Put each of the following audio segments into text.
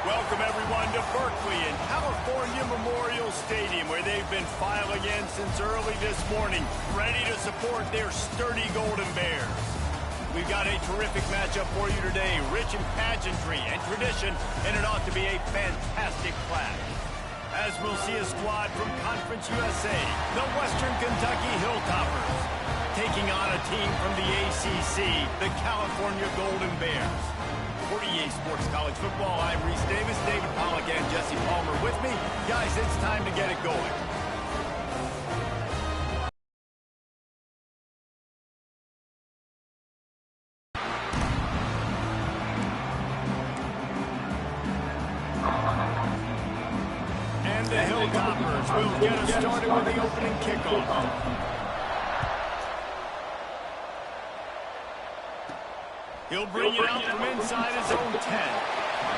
Welcome, everyone, to Berkeley and California Memorial Stadium, where they've been filing in since early this morning, ready to support their sturdy Golden Bears. We've got a terrific matchup for you today, rich in pageantry and tradition, and it ought to be a fantastic clash. As we'll see a squad from Conference USA, the Western Kentucky Hilltoppers, taking on a team from the ACC, the California Golden Bears. For EA Sports College Football, I'm Reese Davis, David Pollack, and Jesse Palmer with me. Guys, it's time to get it going. And the Hilltoppers will get us started with the opening kickoff. He'll bring it out from inside his own 10.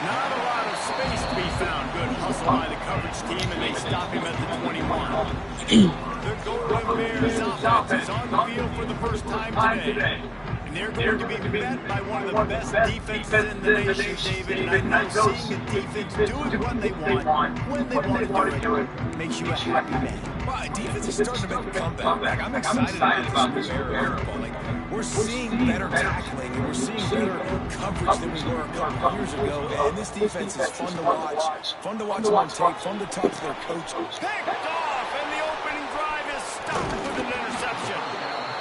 Not a lot of space to be found. Good hustle by the coverage team, and they stop him at the 21. The Golden Bears offense is on the field for the first time today. And they're going to be met by one of the best defenses in the nation, David. And I know seeing a defense doing what they want, when they want to do it, makes you a happy man. Well, defense is starting to make a comeback. I'm excited about this new era of football. We're seeing better tackling, and we're seeing better coverage than we were a couple years ago. And this defense is fun to watch. Fun to watch them on tape. Fun to talk to their coaches. Picked off, and the opening drive is stopped with an interception.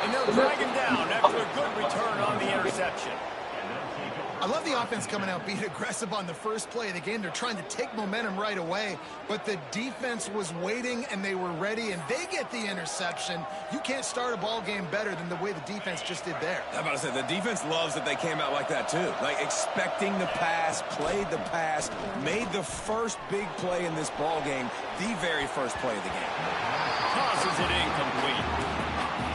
And they'll drag him down after a good return on the interception. I love the offense coming out being aggressive on the first play of the game. They're trying to take momentum right away, but the defense was waiting and they were ready, and they get the interception. You can't start a ball game better than the way the defense just did there. I'm about to say, the defense loves that they came out like that too. Like expecting the pass, played the pass, made the first big play in this ball game, the very first play of the game. Tosses it incomplete.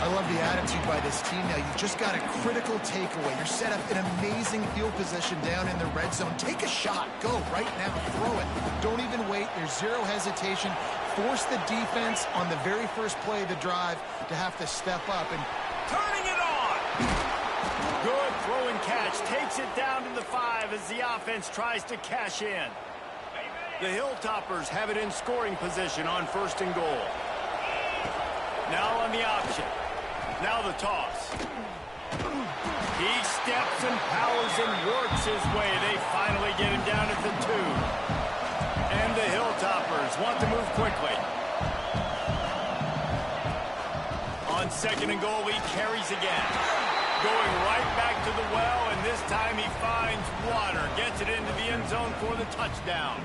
I love the attitude by this team now. You've just got a critical takeaway. You're set up in amazing field position down in the red zone. Take a shot. Go right now. Throw it. Don't even wait. There's zero hesitation. Force the defense on the very first play of the drive to have to step up. And turning it on. Good throw and catch. Takes it down to the 5 as the offense tries to cash in. The Hilltoppers have it in scoring position on 1st and goal. Now on the option. Now the toss. He steps and powers and works his way. They finally get him down at the 2. And the Hilltoppers want to move quickly. On 2nd and goal, he carries again. Going right back to the well, and this time he finds water. Gets it into the end zone for the touchdown.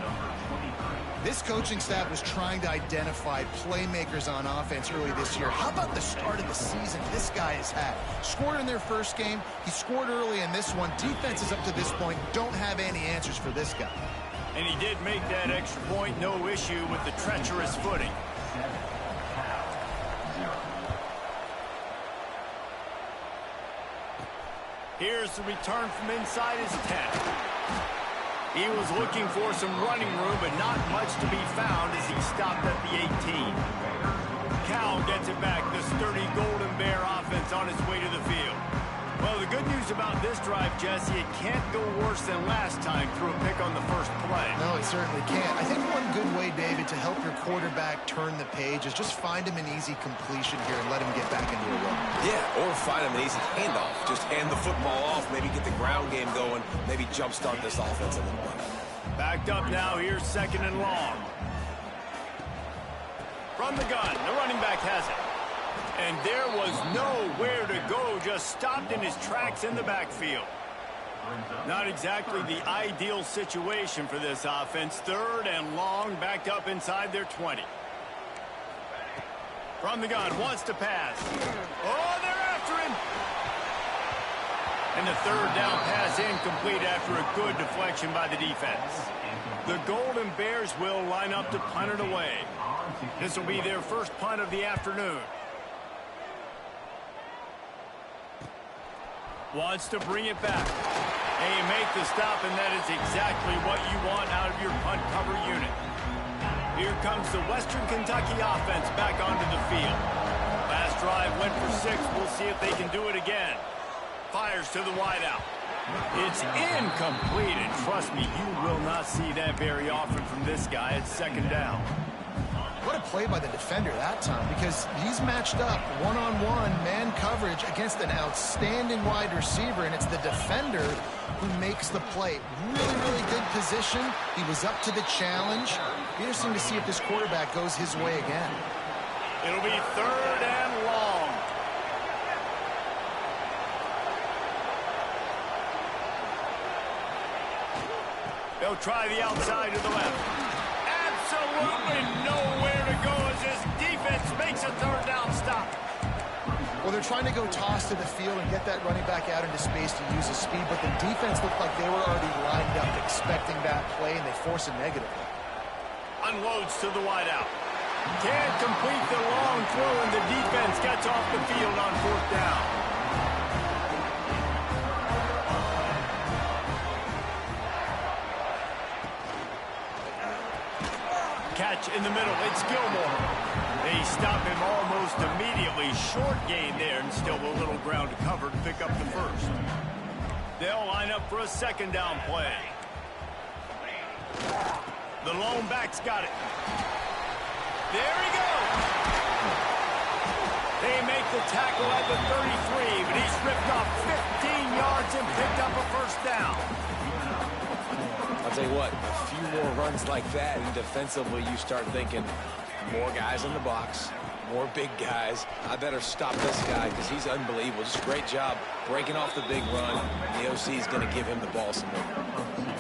this coaching staff was trying to identify playmakers on offense early this year. How about the start of the season this guy has had? Scored in their first game. He scored early in this one. Defenses up to this point don't have any answers for this guy. And he did make that extra point, no issue with the treacherous footing. Here's the return from inside his 10. He was looking for some running room, but not much to be found as he stopped at the 18. Cal gets it back, the sturdy Golden Bear offense on its way to the field. Well, the good news about this drive, Jesse, it can't go worse than last time through a pick on the first play. No, it certainly can't. I think one good way, David, to help your quarterback turn the page is just find him an easy completion here and let him get back into a run. Yeah, or find him an easy handoff. Just hand the football off, maybe get the ground game going, maybe jumpstart this offense a little bit. Backed up now, here's 2nd and long. From the gun, the running back has it. And there was nowhere to go, just stopped in his tracks in the backfield. Not exactly the ideal situation for this offense. 3rd and long, backed up inside their 20. From the gun, wants to pass. Oh, they're after him. And the 3rd down pass incomplete after a good deflection by the defense. The Golden Bears will line up to punt it away. This will be their first punt of the afternoon. Wants to bring it back. And you make the stop, and that is exactly what you want out of your punt cover unit. Here comes the Western Kentucky offense back onto the field. Last drive went for 6. We'll see if they can do it again. Fires to the wideout. It's incomplete, and trust me, you will not see that very often from this guy at second down. What a play by the defender that time, because he's matched up one-on-one man coverage against an outstanding wide receiver, and it's the defender who makes the play. Really, really good position. He was up to the challenge. Interesting to see if this quarterback goes his way again. It'll be third and long. They'll try the outside to the left. Absolutely nowhere to go as this defense makes a third down stop. Well, they're trying to go toss to the field and get that running back out into space to use his speed, but the defense looked like they were already lined up expecting that play, and they force it negatively. Unloads to the wideout. Can't complete the long throw, and the defense gets off the field on fourth down. Catch in the middle. It's Gilmore. They stop him almost immediately. Short gain there, and still a little ground to cover to pick up the first. They'll line up for a second down play. The lone back's got it. There he goes. They make the tackle at the 33, but he's ripped off 15 yards and picked up a first down. I'll tell you what, a few more runs like that, and defensively you start thinking, more guys in the box, more big guys. I better stop this guy because he's unbelievable. Just a great job breaking off the big run. The OC is going to give him the ball some more.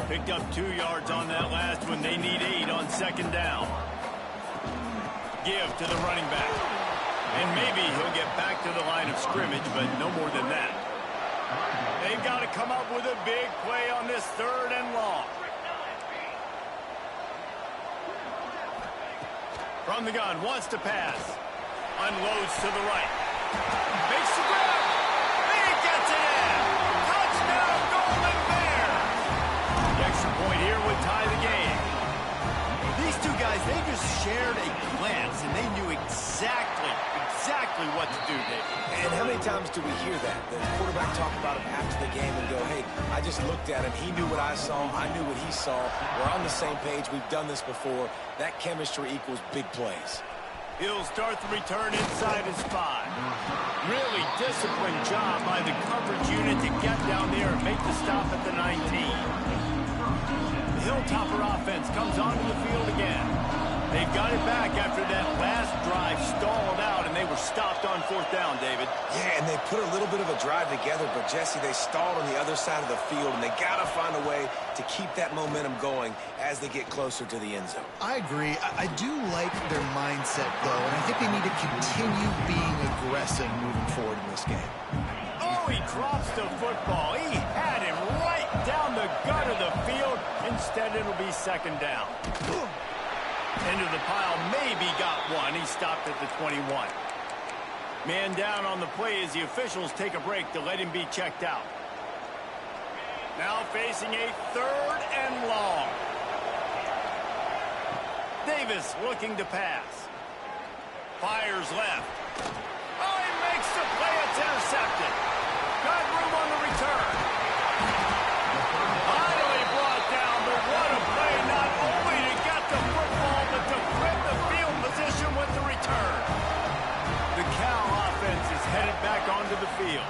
Picked up 2 yards on that last one. They need 8 on second down. Give to the running back. And maybe he'll get back to the line of scrimmage, but no more than that. They've got to come up with a big play on this third and long. From the gun, wants to pass. Unloads to the right. Makes the grab. He gets it in. Touchdown, Golden Bear. The extra point here would tie the game. These two guys, they just shared a glance, and they knew exactly what to do, David. And how many times do we hear that? The quarterback talk about him after the game and go, hey, I just looked at him. He knew what I saw. I knew what he saw. We're on the same page. We've done this before. That chemistry equals big plays. He'll start the return inside his 5. Really disciplined job by the coverage unit to get down there and make the stop at the 19. The Hilltopper offense comes onto the field again. They've got it back after that last drive stalled out, and they were stopped on fourth down, David. Yeah, and they put a little bit of a drive together, but, Jesse, they stalled on the other side of the field, and they got to find a way to keep that momentum going as they get closer to the end zone. I agree. I do like their mindset, though, and I think they need to continue being aggressive moving forward in this game. Oh, he drops the football. He had him right down the gut of the field. Instead, it'll be second down. Into the pile, maybe got one. He stopped at the 21. Man down on the play as the officials take a break to let him be checked out. Now facing a third and long. Davis looking to pass. Fires left. Oh, he makes the play. It's intercepted. Got room on the return. Finally brought down, but what a play. Not only to get the football, but to flip the field position with the return. The Cal offense is headed back onto the field.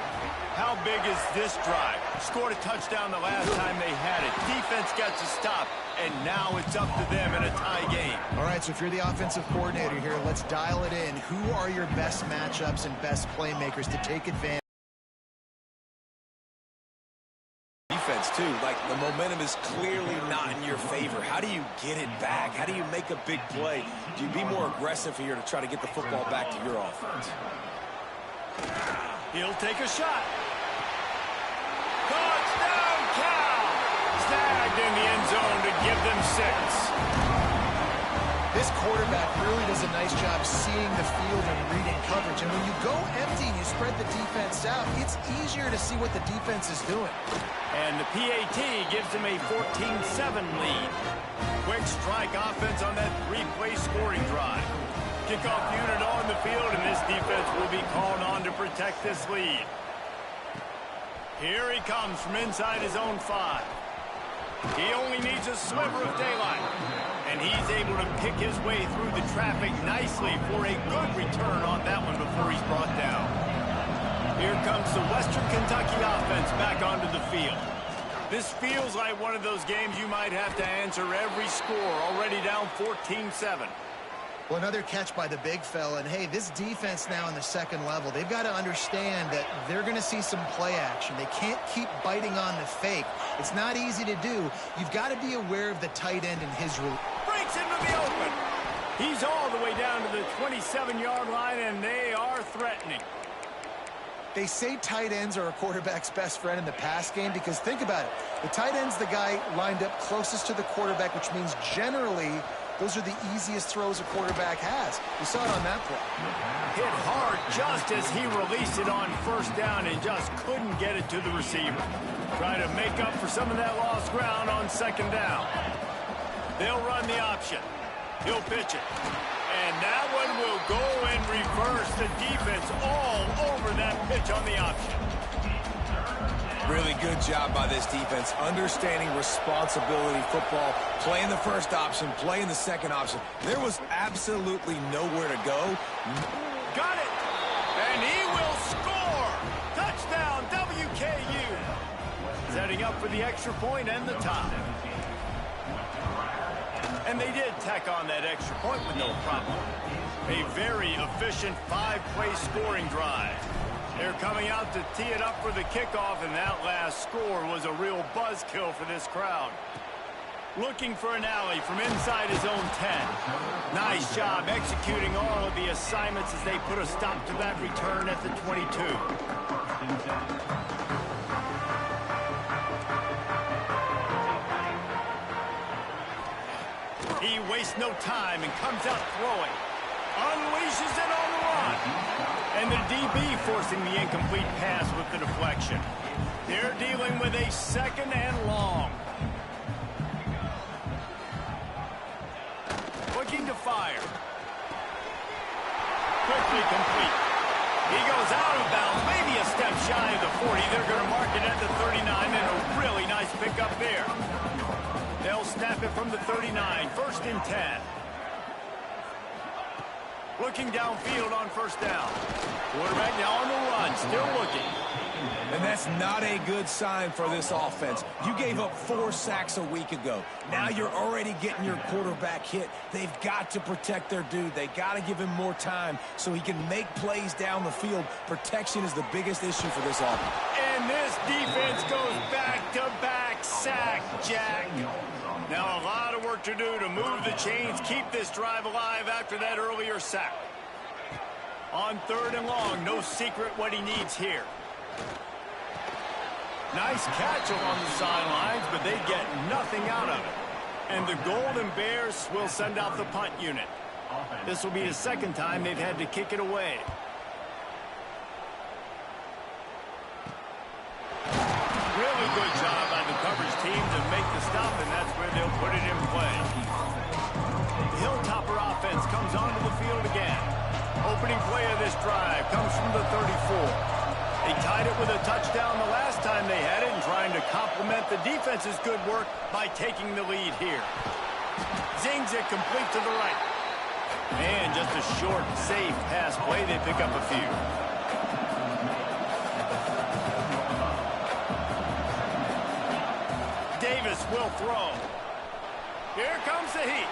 How big is this drive? Scored a touchdown the last time they had it. Defense gets a stop, and now it's up to them in a tie game. All right, so if you're the offensive coordinator here, let's dial it in. Who are your best matchups and best playmakers to take advantage? Defense, too. Like, the momentum is clearly not in your favor. How do you get it back? How do you make a big play? Do you be more aggressive here to try to get the football back to your offense? He'll take a shot. Touchdown, Cal! Snagged in the end zone to give them 6. This quarterback really does a nice job seeing the field and reading coverage. And when you go empty and you spread the defense out, it's easier to see what the defense is doing. And the PAT gives them a 14-7 lead. Quick strike offense on that 3-play scoring drive. Kickoff unit on the field, and this defense will be called on to protect this lead. Here he comes from inside his own 5. He only needs a sliver of daylight, and he's able to pick his way through the traffic nicely for a good return on that one before he's brought down. Here comes the Western Kentucky offense back onto the field. This feels like one of those games you might have to answer every score, already down 14-7. Well, another catch by the big fella, and hey, this defense now in the second level, they've got to understand that they're going to see some play action. They can't keep biting on the fake. It's not easy to do. You've got to be aware of the tight end and his route. Breaks into the open. He's all the way down to the 27-yard line, and they are threatening. They say tight ends are a quarterback's best friend in the pass game because think about it. The tight end's the guy lined up closest to the quarterback, which means generally those are the easiest throws a quarterback has. You saw it on that play. Hit hard just as he released it on first down and just couldn't get it to the receiver. Try to make up for some of that lost ground on second down. They'll run the option. He'll pitch it. And that one will go in reverse. The defense all over that pitch on the option. Really good job by this defense, understanding responsibility football, playing the first option, playing the second option. There was absolutely nowhere to go. Got it! And he will score! Touchdown, WKU! Setting up for the extra point and the tie. And they did tack on that extra point with no problem. A very efficient 5-play scoring drive. They're coming out to tee it up for the kickoff, and that last score was a real buzzkill for this crowd. Looking for an alley from inside his own 10. Nice job executing all of the assignments as they put a stop to that return at the 22. He wastes no time and comes out throwing. Unleashes it on the run. And the DB forcing the incomplete pass with the deflection. They're dealing with a second and long. Looking to fire. Quickly complete. He goes out of bounds, maybe a step shy of the 40. They're going to mark it at the 39, and a really nice pickup there. They'll snap it from the 39, first and 10. Looking downfield on first down. Quarterback now on the run, still looking. And that's not a good sign for this offense. You gave up 4 sacks a week ago. Now you're already getting your quarterback hit. They've got to protect their dude. They got to give him more time so he can make plays down the field. Protection is the biggest issue for this offense. And this defense goes back-to-back sack, Jack. Now a lot of work to do to move the chains, keep this drive alive after that earlier sack. On third and long, no secret what he needs here. Nice catch along the sidelines, but they get nothing out of it. And the Golden Bears will send out the punt unit. This will be the second time they've had to kick it away. Really good job by the coverage team to make the stop, and that's where they'll put it in play. The Hilltopper offense comes onto the field again. Opening play of this drive comes from the 34. They tied it with a touchdown the last time they had it and trying to complement the defense's good work by taking the lead here. Zings it complete to the right. And just a short, safe pass play. They pick up a few. Davis will throw. Here comes the heat.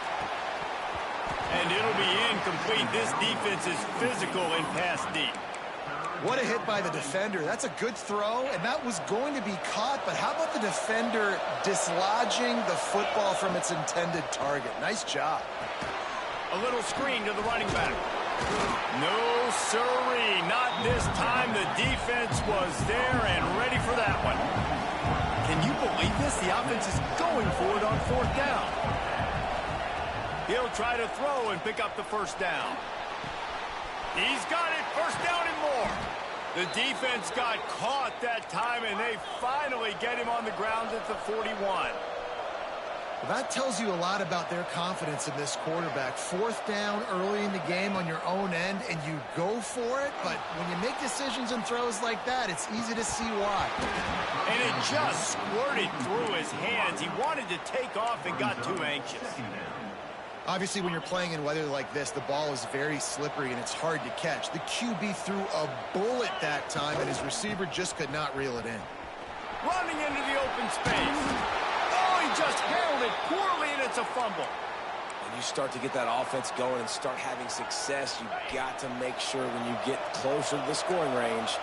And it'll be incomplete. This defense is physical and pass deep. What a hit by the defender. That's a good throw, and that was going to be caught, but how about the defender dislodging the football from its intended target? Nice job. A little screen to the running back. No siree, not this time. The defense was there and ready for that one. Can you believe this? The offense is going for it on fourth down. He'll try to throw and pick up the first down. He's got it, first down and more. The defense got caught that time, and they finally get him on the ground at the 41. Well, that tells you a lot about their confidence in this quarterback. Fourth down early in the game on your own end, and you go for it. But when you make decisions and throws like that, it's easy to see why. And it just squirted through his hands. He wanted to take off and got too anxious. Obviously, when you're playing in weather like this, the ball is very slippery and it's hard to catch. The QB threw a bullet that time, and his receiver just could not reel it in. Running into the open space. Oh, he just handled it poorly, and it's a fumble. When you start to get that offense going and start having success, you've got to make sure when you get closer to the scoring range,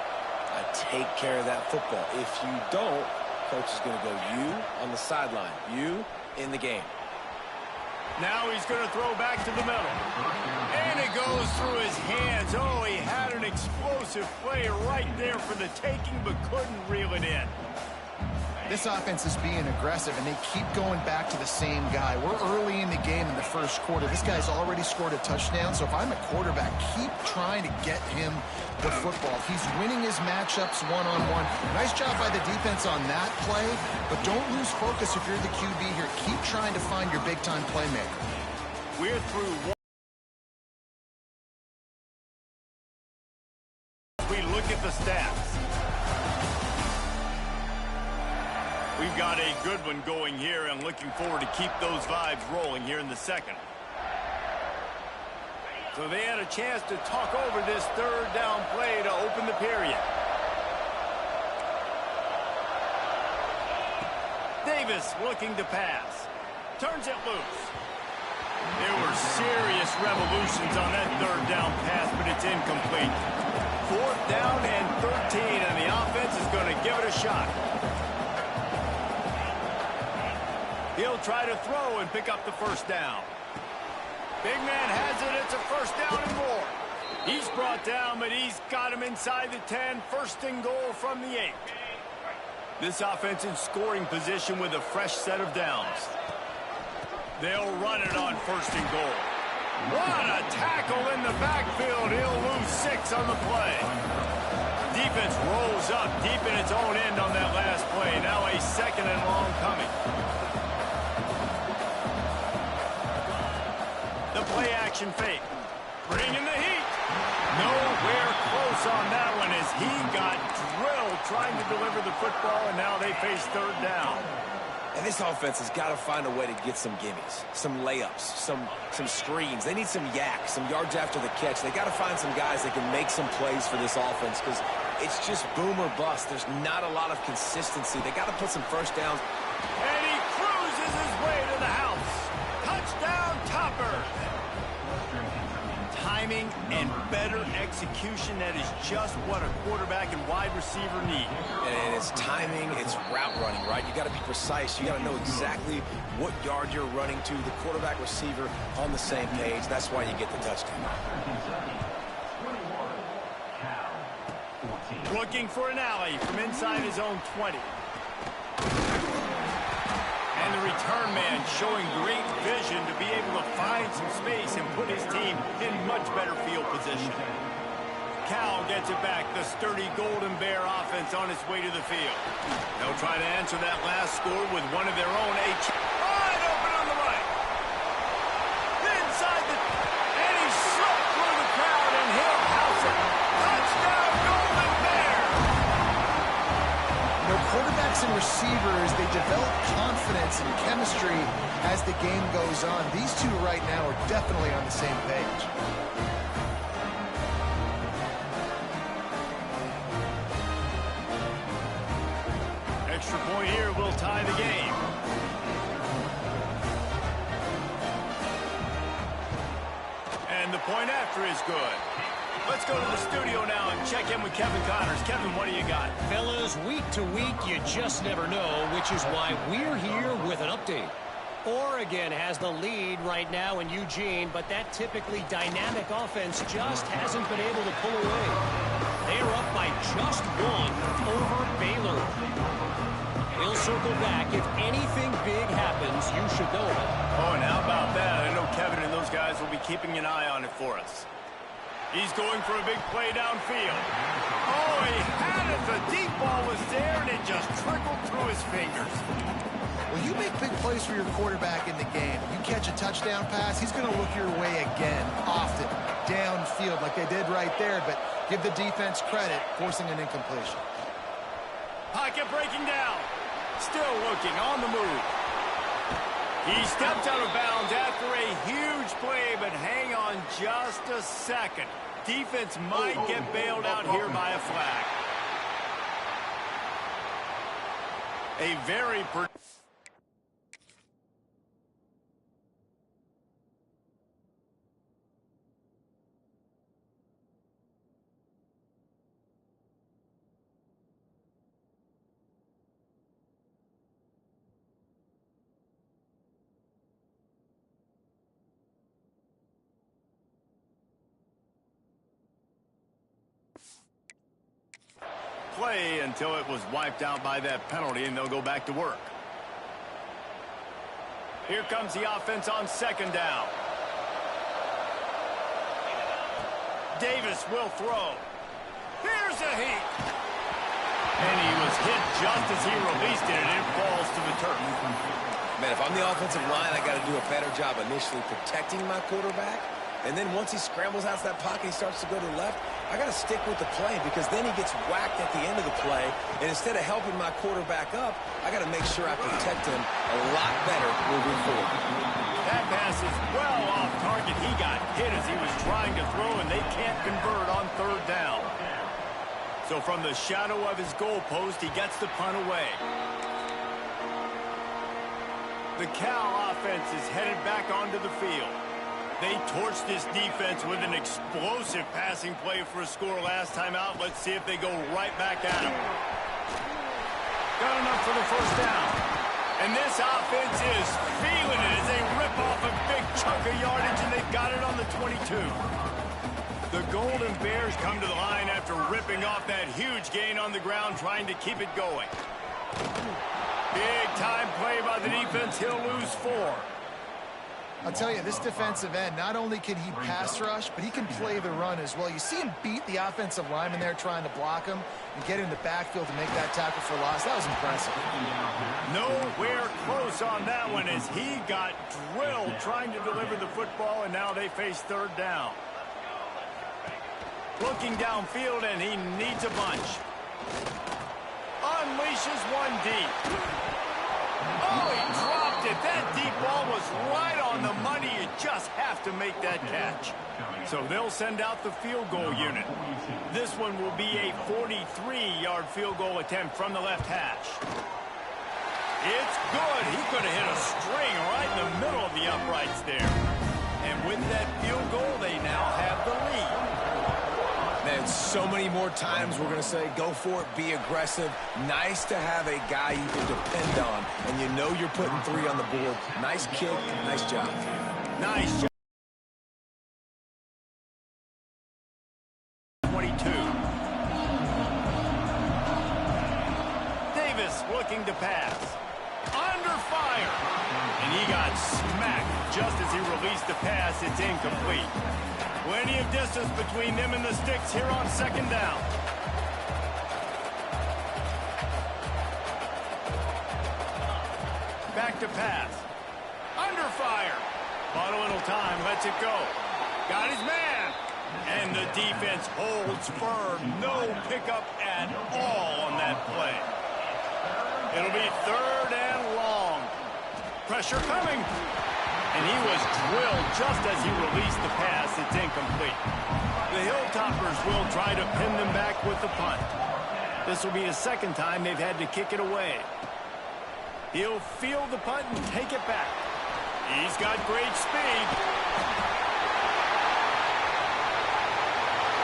take care of that football. If you don't, coach is going to go you on the sideline, you in the game. Now he's going to throw back to the middle. And it goes through his hands. Oh, he had an explosive play right there for the taking, but couldn't reel it in. This offense is being aggressive, and they keep going back to the same guy. We're early in the game in the first quarter. This guy's already scored a touchdown, so if I'm a quarterback, keep trying to get him the football. He's winning his matchups one-on-one. Nice job by the defense on that play, but don't lose focus if you're the QB here. Keep trying to find your big-time playmaker. We're through one. We look at the stats. We've got a good one going here, and looking forward to keep those vibes rolling here in the second. So they had a chance to talk over this third down play to open the period. Davis looking to pass. Turns it loose. There were serious revolutions on that third down pass, but it's incomplete. Fourth down and 13, and the offense is going to give it a shot. He'll try to throw and pick up the first down. Big man has it. It's a first down and more. He's brought down, but he's got him inside the 10. First and goal from the 8. This offense in scoring position with a fresh set of downs. They'll run it on first and goal. What a tackle in the backfield. He'll lose 6 on the play. Defense rolls up deep in its own end on that last play. Now a second and long coming. The play action fake. Bringing the heat. Nowhere close on that one as he got drilled trying to deliver the football, and now they face third down. And this offense has got to find a way to get some gimmies, some layups, some screens. They need some yak, some yards after the catch. They got to find some guys that can make some plays for this offense because it's just boom or bust. There's not a lot of consistency. They got to put some first downs. And he cruises his way to the house. Touchdown, Topper. Timing and better execution, that is just what a quarterback and wide receiver need. And it's timing, it's route running, right? You got to be precise. You got to know exactly what yard you're running to. The quarterback receiver on the same page. That's why you get the touchdown. Looking for an alley from inside his own 20. And the return man showing great vision to be able to find some space and put his team in much better field position. Cal gets it back. The sturdy Golden Bear offense on its way to the field. They'll try to answer that last score with one of their own. Wide open on the right. Inside the... And he slipped through the crowd, and he'll house it. Touchdown, Golden Bear! You know, quarterbacks and receivers, they develop confidence and chemistry as the game goes on. These two right now are definitely on the same page. Extra point here will tie the game. And the point after is good. Let's go to the studio now and check in with Kevin Connors. Kevin, what do you got? Fellas, week to week, you just never know, which is why we're here with an update. Oregon has the lead right now in Eugene, but that typically dynamic offense just hasn't been able to pull away. They're up by just 1 over Baylor. We'll circle back. If anything big happens, you should know it. Oh, and how about that? I know Kevin and those guys will be keeping an eye on it for us. He's going for a big play downfield. Oh, he had it. The deep ball was there, and it just trickled through his fingers. Well, you make big plays for your quarterback in the game. You catch a touchdown pass, he's going to look your way again, often, downfield like they did right there, but give the defense credit, forcing an incompletion. Pocket breaking down. Still looking on the move. He stepped out of bounds after a huge play, but hang on just a second. Defense might get bailed out here by a flag. A very... play until it was wiped out by that penalty, and they'll go back to work. Here comes the offense on second down. Davis will throw. Here's a heat. And he was hit just as he released it, and it falls to the turf. Man, if I'm the offensive line, I got to do a better job initially protecting my quarterback. And then once he scrambles out of that pocket, he starts to go to the left, I got to stick with the play because then he gets whacked at the end of the play. And instead of helping my quarterback up, I got to make sure I protect him a lot better moving forward. That pass is well off target. He got hit as he was trying to throw, and they can't convert on third down. So from the shadow of his goalpost, he gets the punt away. The Cal offense is headed back onto the field. They torched this defense with an explosive passing play for a score last time out. Let's see if they go right back at him. Got enough for the first down. And this offense is feeling it as they rip off a big chunk of yardage, and they've got it on the 22. The Golden Bears come to the line after ripping off that huge gain on the ground, trying to keep it going. Big time play by the defense. He'll lose 4. I'll tell you, this defensive end, not only can he pass rush, but he can play the run as well. You see him beat the offensive lineman there trying to block him and get in the backfield to make that tackle for loss. That was impressive. Nowhere close on that one as he got drilled trying to deliver the football, and now they face third down. Looking downfield, and he needs a bunch. Unleashes one deep. Oh, he dropped it. That deep ball was right on the money. You just have to make that catch. So they'll send out the field goal unit. This one will be a 43-yard field goal attempt from the left hash. It's good. He could have hit a string right in the middle of the uprights there. And with that field goal, they now have the lead. Man, so many more times we're going to say, go for it, be aggressive. Nice to have a guy you can depend on, and you know you're putting 3 on the board. Nice kick, nice job. Nice job. 22. Davis looking to pass. Under fire. And he got smacked just as he released the pass. It's incomplete. Plenty of distance between them and the sticks here on second down. Back to pass. Under fire. Bought a little time, lets it go. Got his man. And the defense holds firm. No pickup at all on that play. It'll be third and long. Pressure coming. And he was drilled just as he released the pass. It's incomplete. The Hilltoppers will try to pin them back with the punt. This will be the second time they've had to kick it away. He'll field the punt and take it back. He's got great speed.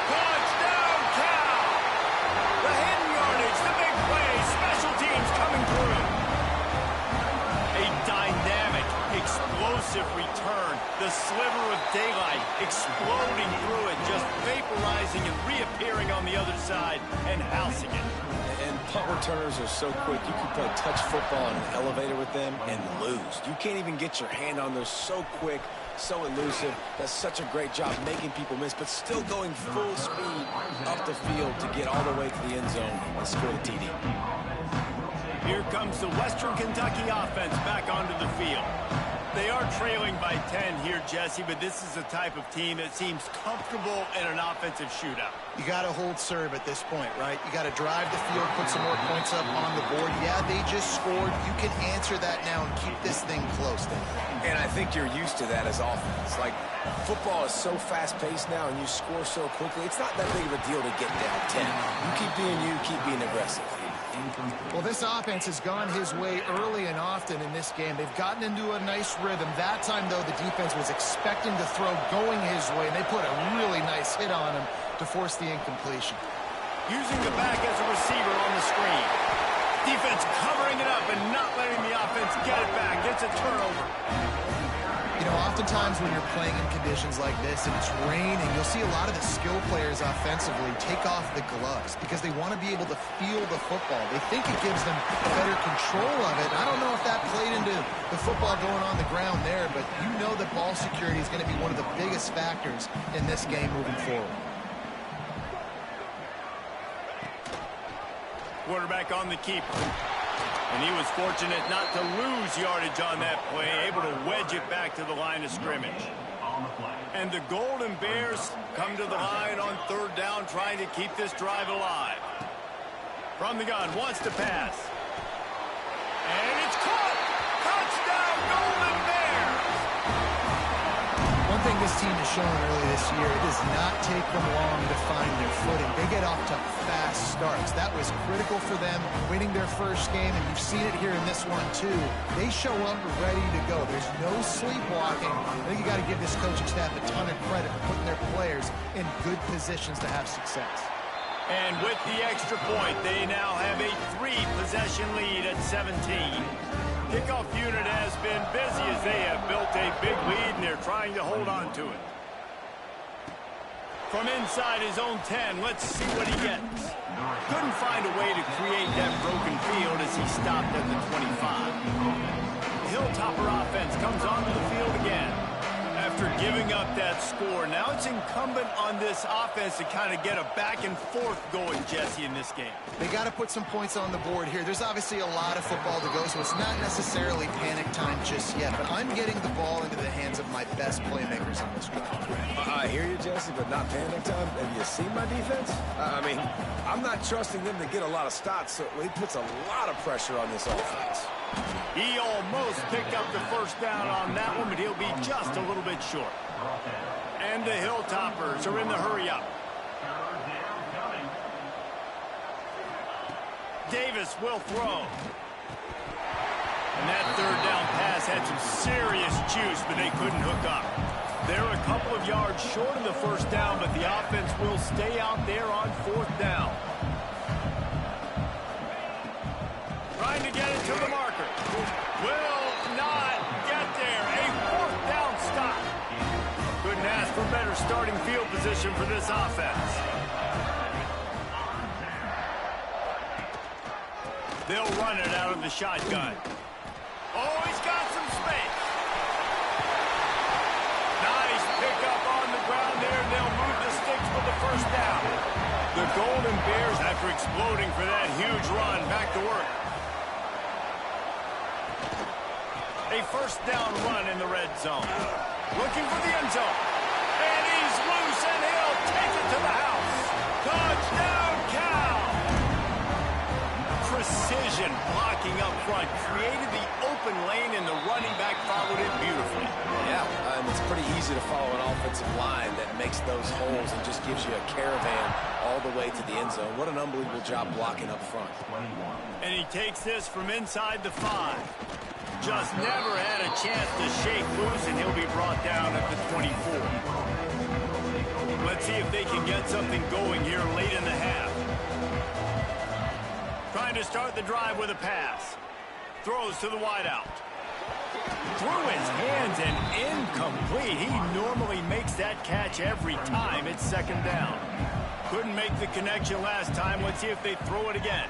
Touchdown, Cal! The hidden yardage, the big play, special teams coming through. A dynamic, explosive return. The sliver of daylight exploding through it, just vaporizing and reappearing on the other side and housing it. And punt returners are so quick. You can play touch football in an elevator with them and lose. You can't even get your hand on them. They're so quick, so elusive. Does such a great job making people miss, but still going full speed up the field to get all the way to the end zone and score the TD. Here comes the Western Kentucky offense back onto the field. They are trailing by 10 here, Jesse, but this is the type of team that seems comfortable in an offensive shootout. You got to hold serve at this point, right? You got to drive the field, put some more points up on the board. Yeah, they just scored. You can answer that now and keep this thing close then. And I think you're used to that as offense. Like, football is so fast-paced now and you score so quickly, it's not that big of a deal to get down 10. You keep being aggressive. Well, this offense has gone his way early and often in this game. They've gotten into a nice rhythm. That time, though, the defense was expecting to throw going his way, and they put a really nice hit on him to force the incompletion. Using the back as a receiver on the screen. Defense covering it up and not letting the offense get it back. It's a turnover. You know, oftentimes when you're playing in conditions like this and it's raining, you'll see a lot of the skill players offensively take off the gloves because they want to be able to feel the football. They think it gives them better control of it. I don't know if that played into the football going on the ground there, but you know that ball security is going to be one of the biggest factors in this game moving forward. Quarterback on the keeper. And he was fortunate not to lose yardage on that play, able to wedge it back to the line of scrimmage. And the Golden Bears come to the line on third down, trying to keep this drive alive. From the gun, wants to pass. And it's caught! Touchdown, Golden Bears! One thing this team has shown early this year, it does not take them long to find their footing. They get off to fast starts. That was critical for them winning their first game, and you've seen it here in this one too. They show up ready to go. There's no sleepwalking. I think you got to give this coaching staff a ton of credit for putting their players in good positions to have success. And with the extra point, they now have a 3-possession lead at 17. Kickoff unit has been busy as they have built a big lead, and they're trying to hold on to it. From inside his own 10, let's see what he gets. Couldn't find a way to create that broken field as he stopped at the 25. The Hilltopper offense comes onto the field again. After giving up that score, now it's incumbent on this offense to kind of get a back and forth going, Jesse, in this game. They got to put some points on the board here. There's obviously a lot of football to go, so it's not necessarily panic time just yet, but I'm getting the ball into the hands of my best playmakers on this drive. I hear you, Jesse, but not panic time. Have you seen my defense? I mean, I'm not trusting them to get a lot of stops, so he puts a lot of pressure on this offense. He almost picked up the first down on that one, but he'll be just a little bit short. And the Hilltoppers are in the hurry-up. Davis will throw. And that third down pass had some serious juice, but they couldn't hook up. They're a couple of yards short of the first down, but the offense will stay out there on fourth down. Trying to get it to the marker. Will not get there. A fourth down stop. Couldn't ask for better starting field position for this offense. They'll run it out of the shotgun. Oh, he's got some space. Nice pickup on the ground there. They'll move the sticks for the first down. The Golden Bears, after exploding for that huge run, back to work. A first down run in the red zone. Looking for the end zone. And he's loose, and he'll take it to the house. Touchdown, Cal! Precision blocking up front. Created the open lane, and the running back followed it beautifully. Yeah, and it's pretty easy to follow an offensive line that makes those holes and just gives you a caravan all the way to the end zone. What an unbelievable job blocking up front. And he takes this from inside the 5. Just never had a chance to shake loose, and he'll be brought down at the 24. Let's see if they can get something going here late in the half. Trying to start the drive with a pass. Throws to the wideout. Through his hands and incomplete. He normally makes that catch every time. It's second down. Couldn't make the connection last time. Let's see if they throw it again.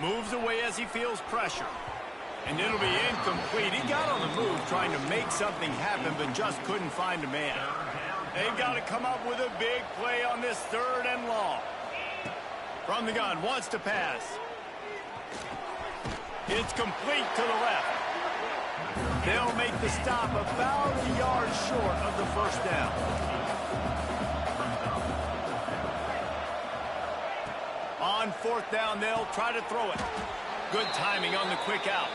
Moves away as he feels pressure. And it'll be incomplete. He got on the move trying to make something happen, but just couldn't find a man. They've got to come up with a big play on this third and long. From the gun, wants to pass. It's complete to the left. They'll make the stop about a yard short of the first down. On fourth down, they'll try to throw it. Good timing on the quick out.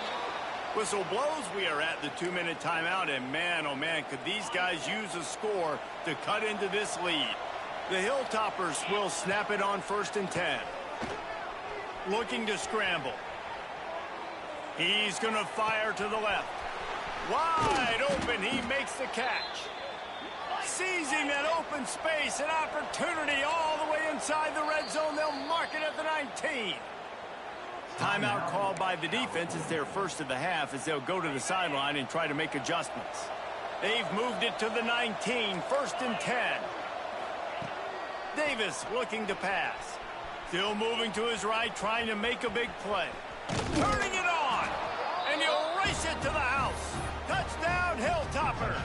Whistle blows, we are at the 2-minute timeout, and man, oh man, could these guys use a score to cut into this lead. The Hilltoppers will snap it on 1st and 10. Looking to scramble. He's going to fire to the left. Wide open, he makes the catch. Seizing that open space, an opportunity all the way inside the red zone. They'll mark it at the 19. Timeout called by the defense. It's their first of the half as they'll go to the sideline and try to make adjustments. They've moved it to the 19, 1st and 10. Davis looking to pass. Still moving to his right, trying to make a big play. Turning it on, and he'll race it to the house. Touchdown, Hilltoppers.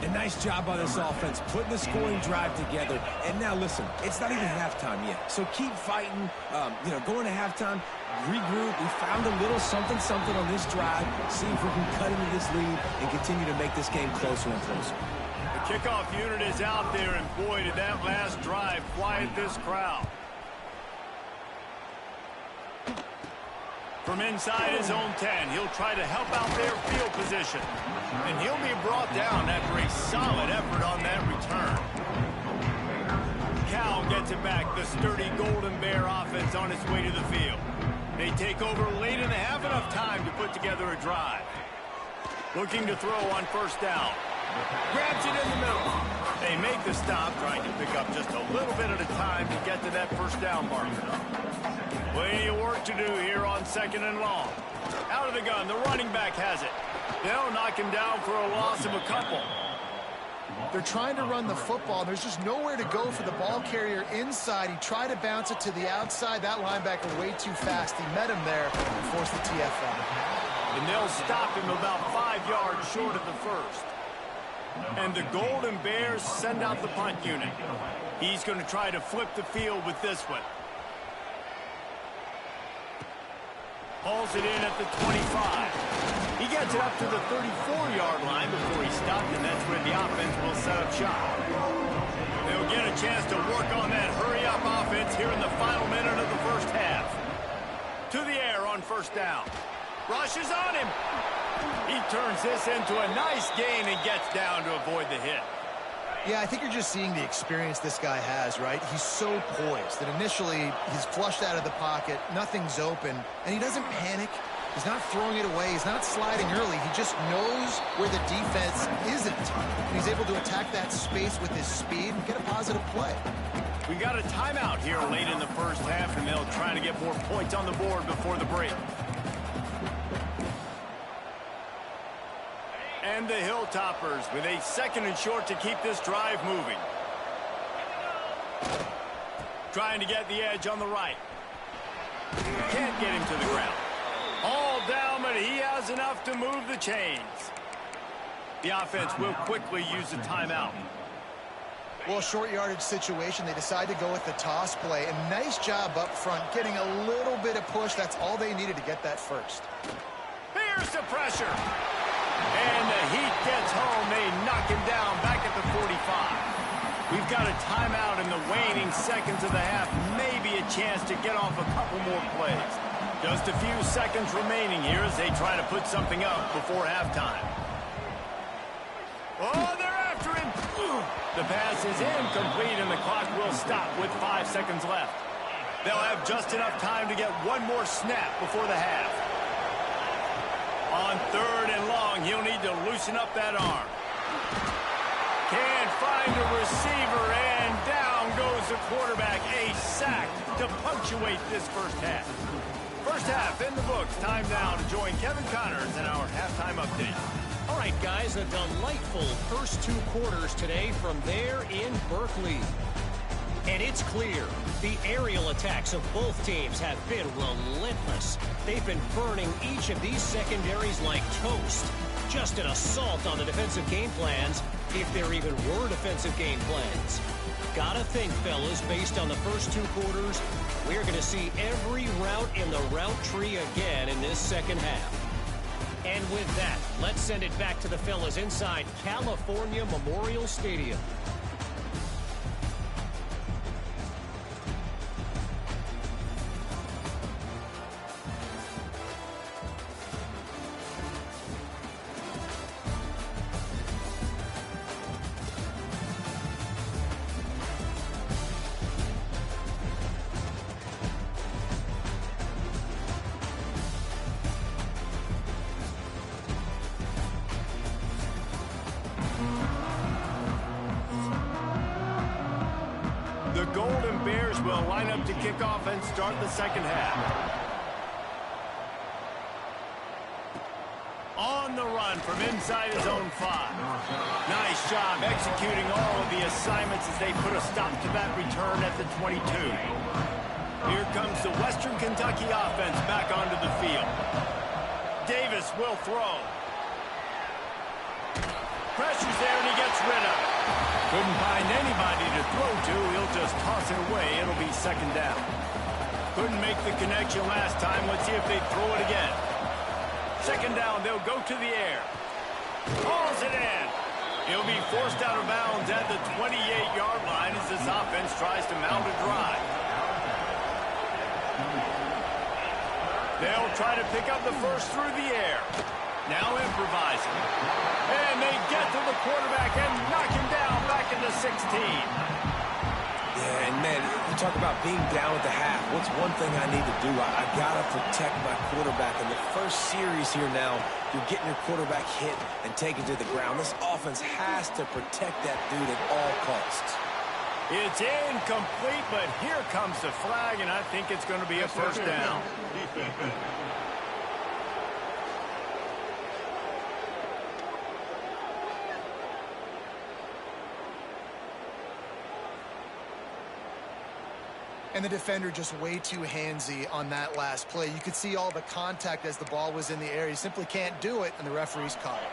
A nice job by this offense, putting the scoring drive together. And now, listen, it's not even halftime yet. So keep fighting, going to halftime, regroup. We found a little something on this drive. See if we can cut into this lead and continue to make this game closer and closer. The kickoff unit is out there, and boy, did that last drive quiet this crowd. From inside his own 10, he'll try to help out their field position. And he'll be brought down after a solid effort on that return. Cal gets it back, the sturdy Golden Bear offense on its way to the field. They take over late and have enough time to put together a drive. Looking to throw on 1st down. Grabs it in the middle. They make the stop, trying to pick up just a little bit at a time to get to that 1st down marker. Plenty of work to do here on 2nd and long. Out of the gun, the running back has it. They'll knock him down for a loss of a couple. They're trying to run the football. There's just nowhere to go for the ball carrier inside. He tried to bounce it to the outside. That linebacker way too fast. He met him there and forced the TFL. And they'll stop him about 5 yards short of the first. And the Golden Bears send out the punt unit. He's going to try to flip the field with this one. Hauls it in at the 25. He gets it up to the 34-yard line before he stopped, and that's where the offense will set up shop. They'll get a chance to work on that hurry-up offense here in the final minute of the first half. To the air on 1st down. Rushes on him. He turns this into a nice gain and gets down to avoid the hit. Yeah, I think you're just seeing the experience this guy has, right? He's so poised that initially he's flushed out of the pocket, nothing's open, and he doesn't panic. He's not throwing it away. He's not sliding early. He just knows where the defense isn't. And he's able to attack that space with his speed and get a positive play. We got a timeout here late in the first half, and they'll try to get more points on the board before the break. And the Hilltoppers with a 2nd and short to keep this drive moving. Trying to get the edge on the right. Can't get him to the ground. All down, but he has enough to move the chains. The offense will quickly use a timeout. Well, short yardage situation, they decide to go with the toss play. And nice job up front, getting a little bit of push. That's all they needed to get that first. Here's the pressure. And the heat gets home. They knock him down back at the 45. We've got a timeout in the waning seconds of the half. Maybe a chance to get off a couple more plays. Just a few seconds remaining here as they try to put something up before halftime. Oh, they're after him. The pass is incomplete, and the clock will stop with 5 seconds left. They'll have just enough time to get one more snap before the half. On 3rd and long, he'll need to loosen up that arm. Can't find a receiver, and down goes the quarterback. A sack to punctuate this first half. First half in the books. Time now to join Kevin Connors in our halftime update. All right, guys, a delightful first 2 quarters today from there in Berkeley. And it's clear the aerial attacks of both teams have been relentless. They've been burning each of these secondaries like toast. Just an assault on the defensive game plans, if there even were defensive game plans. Gotta think, fellas, based on the first 2 quarters, we're going to see every route in the route tree again in this second half. And with that, let's send it back to the fellas inside California Memorial Stadium. The Golden Bears will line up to kick off and start the second half. On the run from inside his own 5. Nice job executing all of the assignments as they put a stop to that return at the 22. Here comes the Western Kentucky offense back onto the field. Davis will throw. Pressure's there and he gets rid of it. Couldn't find anybody to throw to. He'll just toss it away. It'll be second down. Couldn't make the connection last time. Let's see if they throw it again. Second down, they'll go to the air. Hauls it in. He'll be forced out of bounds at the 28-yard line as this offense tries to mount a drive. They'll try to pick up the first through the air. Now improvising. And they get to the quarterback and knock him down back into 16. Yeah, and man, you talk about being down at the half. What's one thing I need to do? I got to protect my quarterback. In the first series here now, you're getting your quarterback hit and taken to the ground. This offense has to protect that dude at all costs. It's incomplete, but here comes the flag, and I think it's going to be a first down. And the defender just way too handsy on that last play. You could see all the contact as the ball was in the air. He simply can't do it, and the referee's caught it.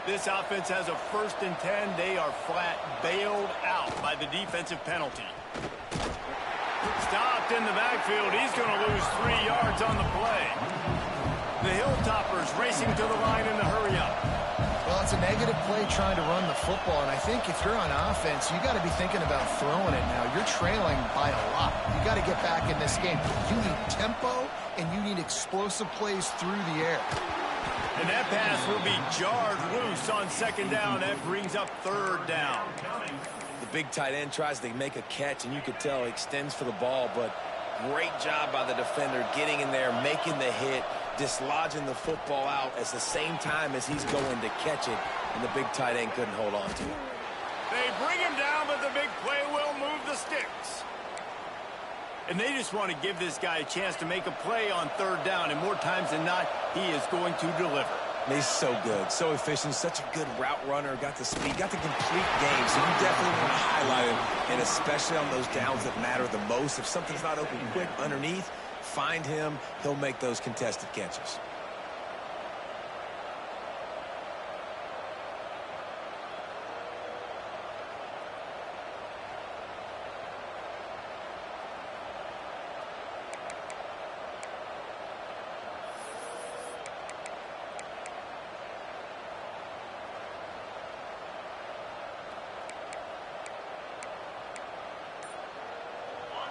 This offense has a 1st and 10. They are flat bailed out by the defensive penalty. Stopped in the backfield. He's going to lose 3 yards on the play. The Hilltoppers racing to the line in the hurry-up. Well, it's a negative play trying to run the football, and I think if you're on offense, you got to be thinking about throwing it now. You're trailing by a lot. You got to get back in this game. You need tempo, and you need explosive plays through the air. And that pass will be jarred loose on second down. That brings up third down. The big tight end tries to make a catch, and you could tell he extends for the ball, but great job by the defender getting in there, making the hit, dislodging the football out at the same time as he's going to catch it, and the big tight end couldn't hold on to it. They bring him down, but the big play will move the sticks. And they just want to give this guy a chance to make a play on third down, and more times than not, he is going to deliver. He's so good, so efficient, such a good route runner, got the speed, got the complete game, so you definitely want to highlight him, and especially on those downs that matter the most. If something's not open quick underneath, find him, he'll make those contested catches.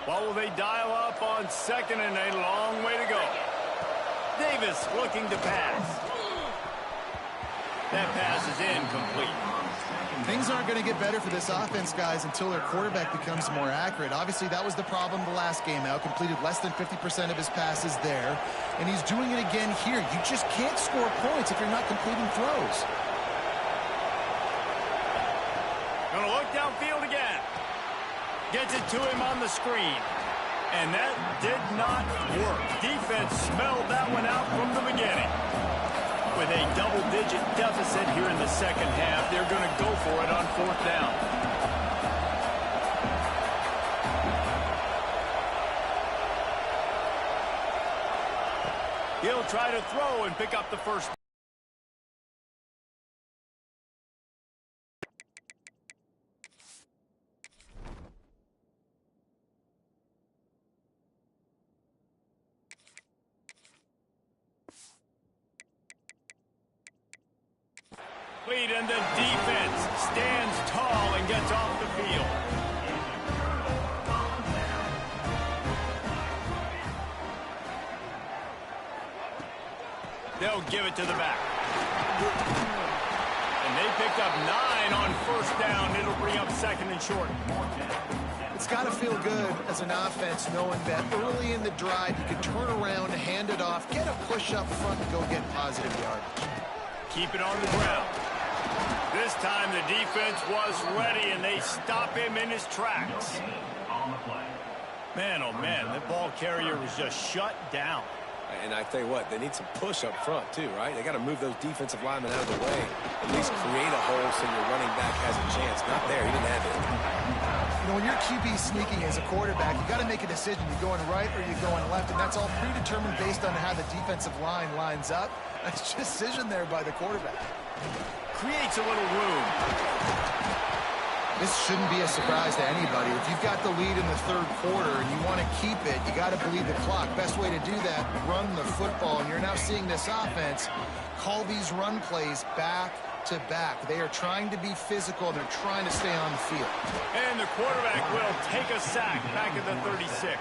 What will they dial up on second and a long way to go? Davis looking to pass. That pass is incomplete. Things aren't going to get better for this offense, guys, until their quarterback becomes more accurate. Obviously, that was the problem the last game out. Completed less than 50% of his passes there, and he's doing it again here. You just can't score points if you're not completing throws. Going to look downfield again. Gets it to him on the screen. And that did not work. Defense smelled that one out from the beginning. With a double-digit deficit here in the second half, they're going to go for it on fourth down. He'll try to throw and pick up the first Lead, and the defense stands tall and gets off the field. They'll give it to the back. And they picked up 9 on first down. It'll bring up second and short. It's got to feel good as an offense knowing that early in the drive you can turn around, hand it off, get a push up front, and go get positive yardage. Keep it on the ground. This time the defense was ready, and they stop him in his tracks. Man, oh man, that ball carrier was just shut down. And I tell you what, they need some push up front too, right? They got to move those defensive linemen out of the way. At least create a hole so your running back has a chance. Not there. He didn't have it. You know, when your QB sneaking as a quarterback, you got to make a decision. You're going right or you're going left, and that's all predetermined based on how the defensive line lines up. That's just decision there by the quarterback. Creates a little room. This shouldn't be a surprise to anybody. If you've got the lead in the third quarter and you want to keep it, you got to bleed the clock. Best way to do that, run the football. And you're now seeing this offense call these run plays back to back. They are trying to be physical, and they're trying to stay on the field. And the quarterback will take a sack back at the 36.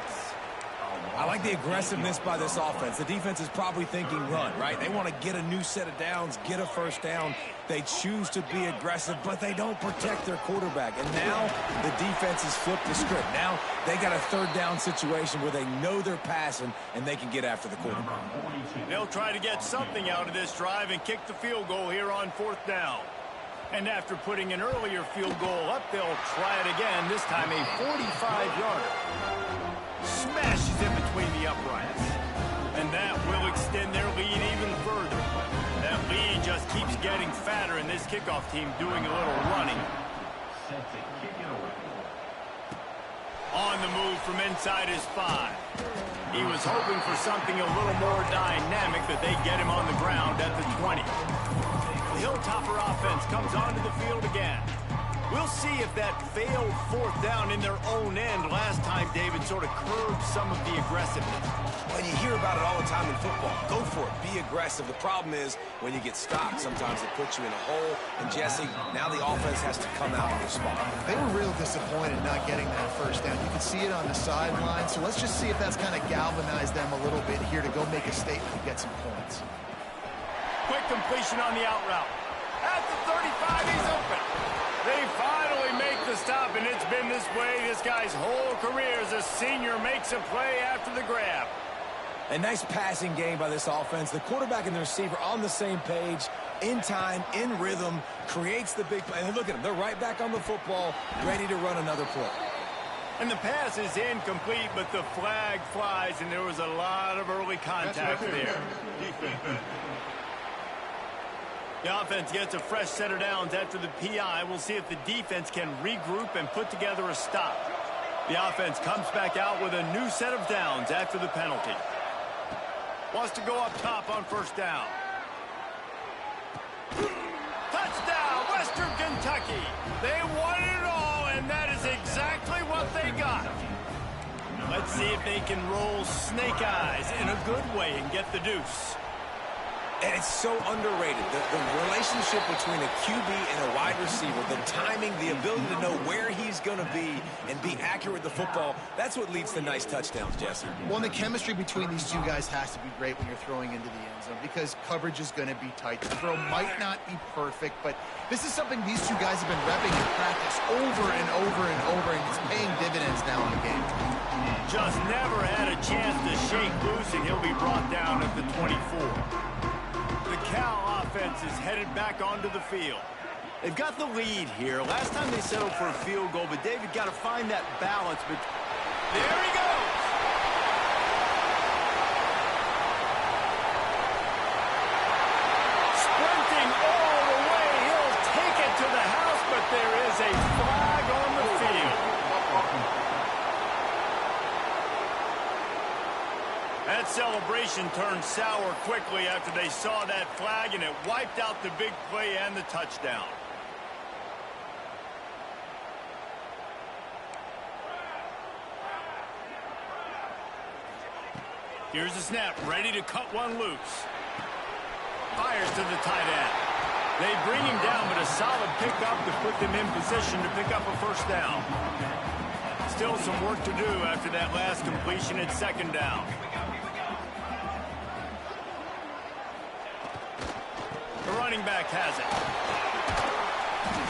I like the aggressiveness by this offense. The defense is probably thinking run, right? They want to get a new set of downs, get a first down. They choose to be aggressive, but they don't protect their quarterback. And now the defense has flipped the script. Now they got a third down situation where they know they're passing and they can get after the quarterback. They'll try to get something out of this drive and kick the field goal here on fourth down. And after putting an earlier field goal up, they'll try it again, this time a 45-yarder. Smashes in between the uprights. And that will extend their lead even further. That lead just keeps getting fatter, and this kickoff team doing a little running. On the move from inside his 5. He was hoping for something a little more dynamic, but they get him on the ground at the 20. The Hilltopper offense comes onto the field again. We'll see if that failed fourth down in their own end last time, David, sort of curbed some of the aggressiveness. Well, you hear about it all the time in football. Go for it. Be aggressive. The problem is when you get stopped, sometimes it puts you in a hole. And, Jesse, now the offense has to come out of their spot. They were real disappointed not getting that first down. You can see it on the sideline. So let's just see if that's kind of galvanized them a little bit here to go make a statement and get some points. Quick completion on the out route. At the 35, he's open. They finally make the stop, and it's been this way this guy's whole career as a senior makes a play after the grab. A nice passing game by this offense. The quarterback and the receiver on the same page, in time, in rhythm, creates the big play. And look at them. They're right back on the football, ready to run another play. And the pass is incomplete, but the flag flies, and there was a lot of early contact there. The offense gets a fresh set of downs after the PI. We'll see if the defense can regroup and put together a stop. The offense comes back out with a new set of downs after the penalty. Wants to go up top on first down. Touchdown, Western Kentucky. They won it all, and that is exactly what they got. Let's see if they can roll snake eyes in a good way and get the deuce. And it's so underrated. The relationship between a QB and a wide receiver, the timing, the ability to know where he's going to be and be accurate with the football, that's what leads to nice touchdowns, Jesse. Well, and the chemistry between these two guys has to be great when you're throwing into the end zone because coverage is going to be tight. The throw might not be perfect, but this is something these two guys have been repping in practice over and over and over, and it's paying dividends now in the game. Just never had a chance to shake loose, and he'll be brought down at the 24. The Cal offense is headed back onto the field. They've got the lead here. Last time they settled for a field goal, but David got to find that balance. But there he goes. Sprinting all the way. He'll take it to the house, but there is a flag on the field. That celebration turned sour quickly after they saw that flag, and it wiped out the big play and the touchdown. Here's the snap, ready to cut one loose. Fires to the tight end. They bring him down, but a solid pickup to put them in position to pick up a first down. Still some work to do after that last completion at second down. The running back has it.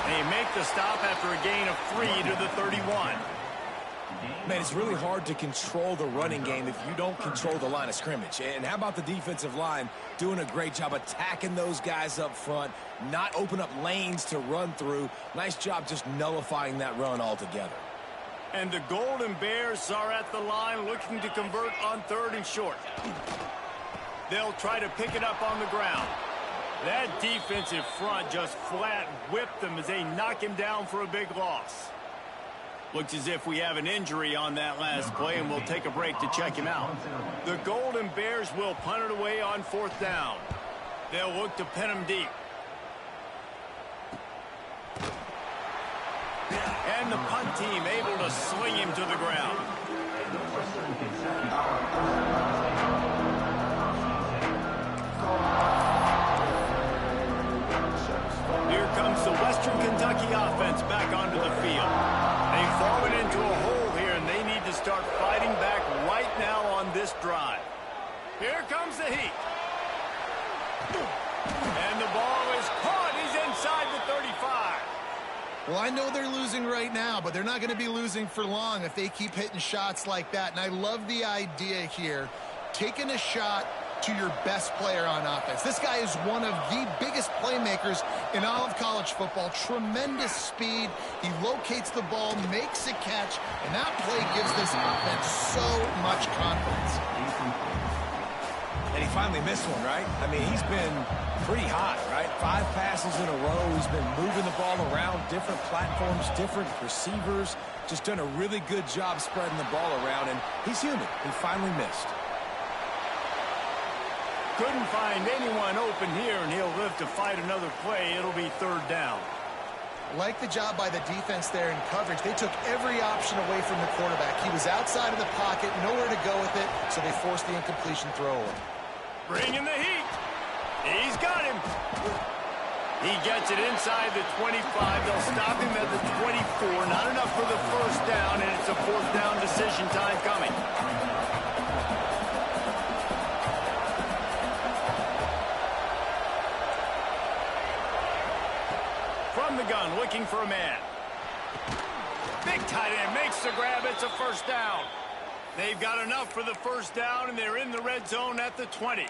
They make the stop after a gain of 3 to the 31. Man, it's really hard to control the running game if you don't control the line of scrimmage. And how about the defensive line doing a great job attacking those guys up front, not open up lanes to run through. Nice job just nullifying that run altogether. And the Golden Bears are at the line looking to convert on 3rd and short. They'll try to pick it up on the ground. That defensive front just flat whipped them as they knock him down for a big loss. Looks as if we have an injury on that last play, and we'll take a break to check him out. The Golden Bears will punt it away on 4th down. They'll look to pin him deep. And the punt team able to sling him to the ground. Here comes the Western Kentucky offense back onto the field. They've fallen into a hole here, and they need to start fighting back right now on this drive. Here comes the heat. And the ball is caught. He's inside the 35. Well, I know they're losing right now, but they're not going to be losing for long if they keep hitting shots like that. And I love the idea here, taking a shot to your best player on offense. This guy is one of the biggest playmakers in all of college football. Tremendous speed. He locates the ball, makes a catch, and that play gives this offense so much confidence. And he finally missed one, right? I mean, he's been pretty hot, right? 5 passes in a row. He's been moving the ball around, different platforms, different receivers. Just done a really good job spreading the ball around, and he's human. He finally missed. Couldn't find anyone open here, and he'll live to fight another play. It'll be 3rd down. Like the job by the defense there in coverage. They took every option away from the quarterback. He was outside of the pocket, nowhere to go with it, so they forced the incompletion throw. Bring in the heat. He's got him. He gets it inside the 25. They'll stop him at the 24. Not enough for the first down, and it's a 4th down decision time coming. From the gun, looking for a man. Big tight end makes the grab. It's a first down. They've got enough for the first down, and they're in the red zone at the 20.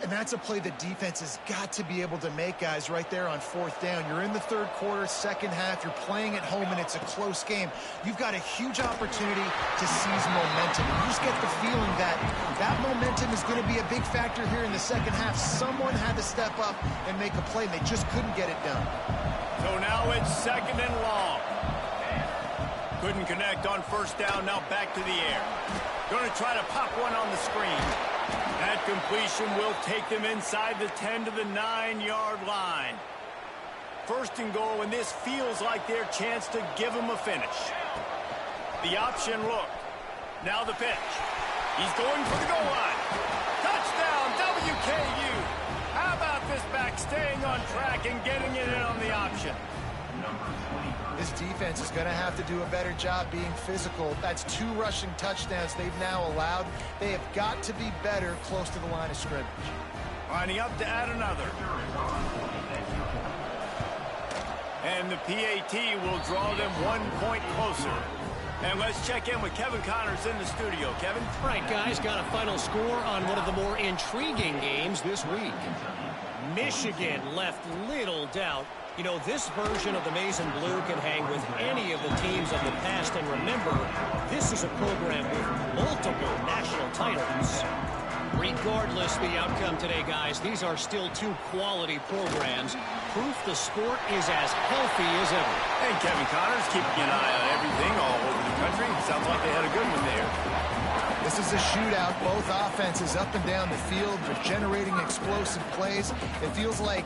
And that's a play the defense has got to be able to make, guys, right there on 4th down. You're in the 3rd quarter, second half. You're playing at home, and it's a close game. You've got a huge opportunity to seize momentum. You just get the feeling that that momentum is going to be a big factor here in the second half. Someone had to step up and make a play, and they just couldn't get it done. So now it's 2nd and long. Couldn't connect on first down. Now back to the air. Going to try to pop one on the screen. That completion will take them inside the 10 to the 9-yard line. 1st and goal, and this feels like their chance to give them a finish. The option look. Now the pitch. He's going for the goal line. Touchdown, WKU. How about this back staying on track and getting it in on the option? This defense is going to have to do a better job being physical. That's 2 rushing touchdowns they've now allowed. They have got to be better close to the line of scrimmage. Lining up to add another. And the PAT will draw them 1 point closer. And let's check in with Kevin Connors in the studio. Kevin? All right, guys, got a final score on one of the more intriguing games this week. Michigan left little doubt. You know, this version of the Maize and Blue can hang with any of the teams of the past. And remember, this is a program with multiple national titles. Regardless the outcome today, guys, these are still 2 quality programs. Proof the sport is as healthy as ever. Hey, Kevin Connors, keeping an eye on everything all over the country. Sounds like they had a good one there. This is a shootout. Both offenses up and down the field. They're generating explosive plays. It feels like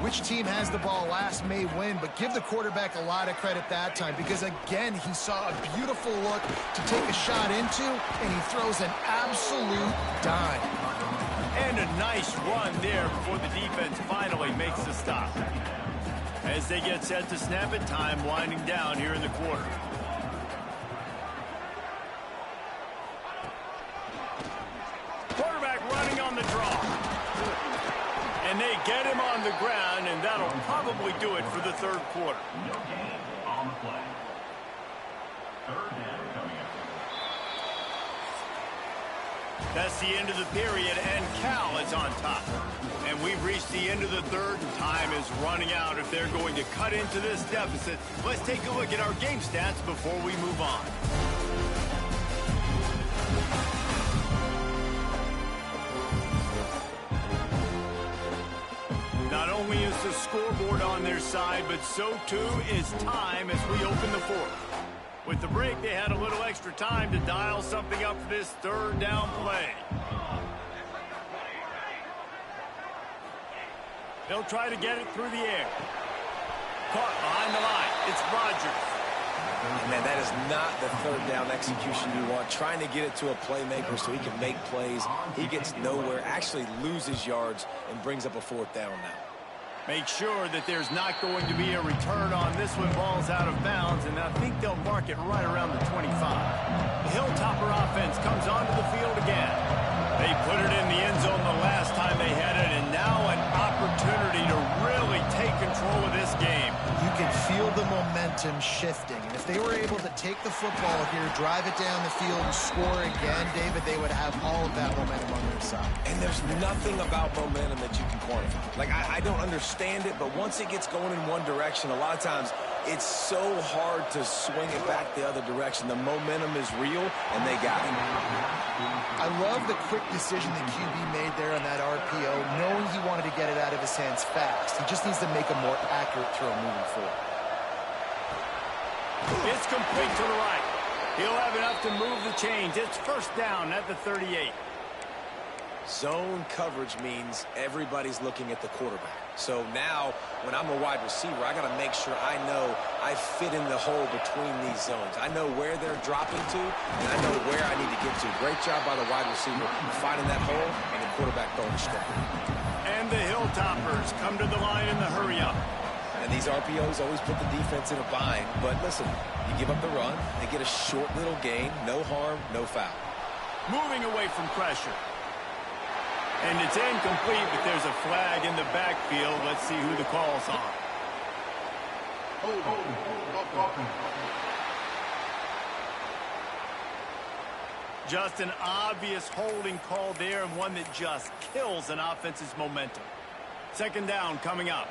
which team has the ball last may win, but give the quarterback a lot of credit that time because, again, he saw a beautiful look to take a shot into, and he throws an absolute dime. And a nice run there before the defense finally makes the stop. As they get set to snap it, time winding down here in the quarter. Quarterback running on the draw. And they get him on the ground, and that'll probably do it for the third quarter. No gain on the play. Third down coming up. That's the end of the period, and Cal is on top. And we've reached the end of the third, and time is running out if they're going to cut into this deficit. Let's take a look at our game stats before we move on. Not only is the scoreboard on their side, but so too is time as we open the fourth. With the break, they had a little extra time to dial something up for this third down play. They'll try to get it through the air. Caught behind the line. It's Rodgers. Man, that is not the third down execution you want. Trying to get it to a playmaker so he can make plays. He gets nowhere, actually loses yards, and brings up a fourth down now. Make sure that there's not going to be a return on this one. Ball's out of bounds, and I think they'll mark it right around the 25. The Hilltopper offense comes onto the field again. They put it in the end zone the last time they had it, and now an opportunity to really take control of this game. You can feel the momentum shifting. And if they were able to take the football here, drive it down the field, and score again, David, they would have all of that momentum on their side. And there's nothing about momentum that you can quantify. Like, I don't understand it, but once it gets going in one direction, a lot of times it's so hard to swing it back the other direction. The momentum is real, and they got it. I love the quick decision that QB made there on that RPO, knowing he wanted to get it out of his hands fast. He just needs to make a more accurate throw moving forward. It's complete to the right. He'll have enough to move the chains. It's first down at the 38. Zone coverage means everybody's looking at the quarterback. So now, when I'm a wide receiver, I got to make sure I know I fit in the hole between these zones. I know where they're dropping to, and I know where I need to get to. Great job by the wide receiver finding that hole, and the quarterback throwing straight. And the Hilltoppers come to the line in the hurry-up. And these RPOs always put the defense in a bind. But listen, you give up the run, they get a short little gain, no harm, no foul. Moving away from pressure. And it's incomplete, but there's a flag in the backfield. Let's see who the call's on. Just an obvious holding call there, and one that just kills an offense's momentum. Second down coming up.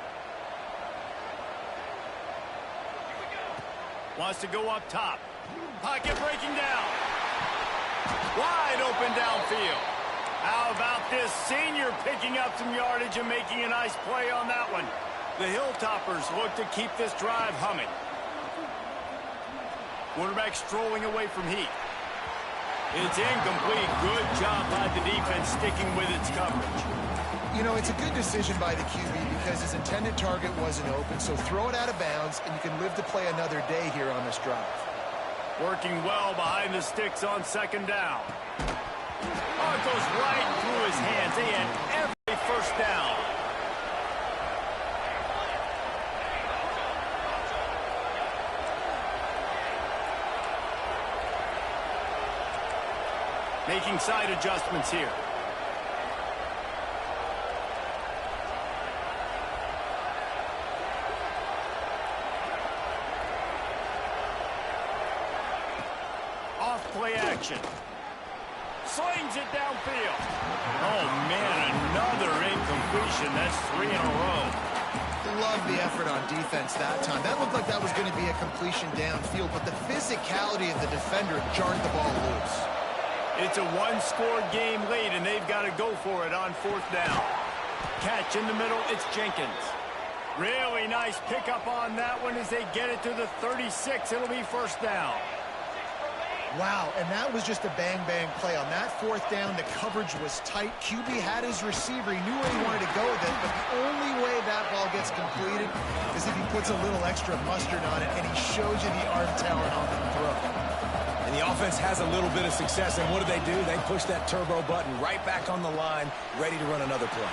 Wants to go up top. Pocket breaking down. Wide open downfield. How about this senior picking up some yardage and making a nice play on that one? The Hilltoppers look to keep this drive humming. Quarterback strolling away from heat. It's incomplete. Good job by the defense sticking with its coverage. You know, it's a good decision by the QB because his intended target wasn't open, so throw it out of bounds, and you can live to play another day here on this drive. Working well behind the sticks on second down. Oh, it goes right through his hands. They had every first down. Making side adjustments here. Off play action. Slings it downfield. Oh, man, another incompletion. That's 3 in a row. Love the effort on defense that time. That looked like that was going to be a completion downfield, but the physicality of the defender jarred the ball loose. It's a one-score game late, and they've got to go for it on fourth down. Catch in the middle, it's Jenkins. Really nice pickup on that one as they get it to the 36. It'll be first down. Wow, and that was just a bang-bang play. On that fourth down, the coverage was tight. QB had his receiver. He knew where he wanted to go with it, but the only way that ball gets completed is if he puts a little extra mustard on it, and he shows you the arm talent on the throw. And the offense has a little bit of success, and what do? They push that turbo button right back on the line, ready to run another play.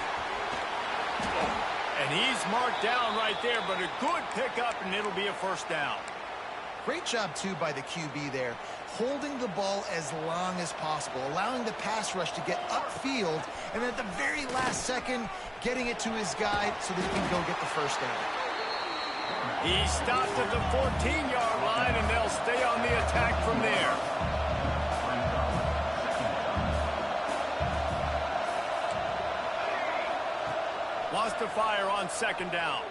And he's marked down right there, but a good pickup, and it'll be a first down. Great job, too, by the QB there, holding the ball as long as possible, allowing the pass rush to get upfield, and at the very last second, getting it to his guy so that he can go get the first down. He stopped at the 14-yard line, and they'll stay on the attack from there. Wants to fire on second down.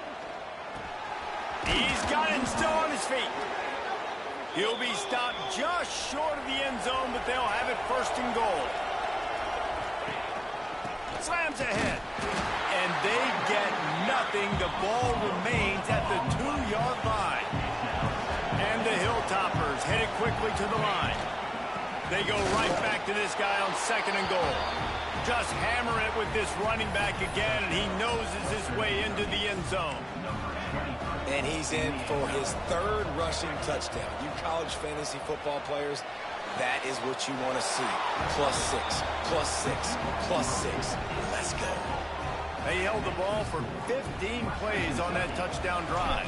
He's got it still on his feet. He'll be stopped just short of the end zone, but they'll have it first and goal. Slams ahead. And they get nothing. The ball remains at the 2-yard line. And the Hilltoppers headed quickly to the line. They go right back to this guy on second and goal. Just hammer it with this running back again, and he noses his way into the end zone. And he's in for his third rushing touchdown. You college fantasy football players, that is what you want to see. +6, +6, +6. Let's go. They held the ball for 15 plays on that touchdown drive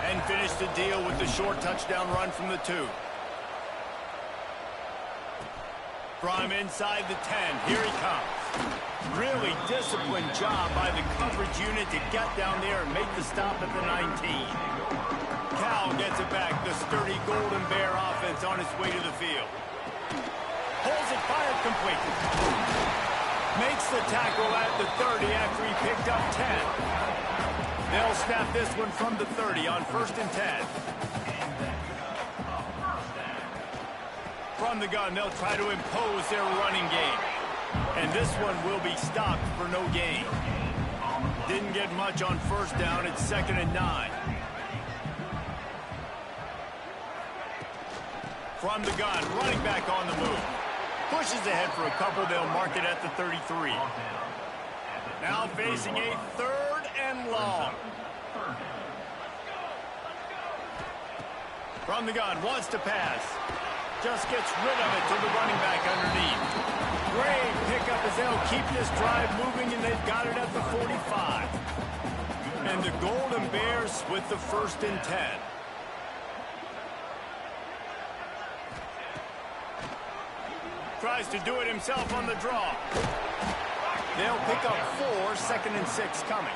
and finished the deal with the short touchdown run from the 2. From inside the 10, here he comes. Really disciplined job by the coverage unit to get down there and make the stop at the 19. Cal gets it back. The sturdy Golden Bear offense on its way to the field. Pulls it, fired complete. Makes the tackle at the 30 after he picked up 10. They'll snap this one from the 30 on 1st and 10. From the gun, they'll try to impose their running game. And this one will be stopped for no gain. Didn't get much on first down. It's 2nd and 9. From the gun, running back on the move. Pushes ahead for a couple. They'll mark it at the 33. Now facing a 3rd and long. From the gun, wants to pass. Just gets rid of it to the running back underneath. Great pickup as they'll keep this drive moving, and they've got it at the 45. And the Golden Bears with the 1st and 10. Tries to do it himself on the draw. They'll pick up 4, 2nd and 6 coming.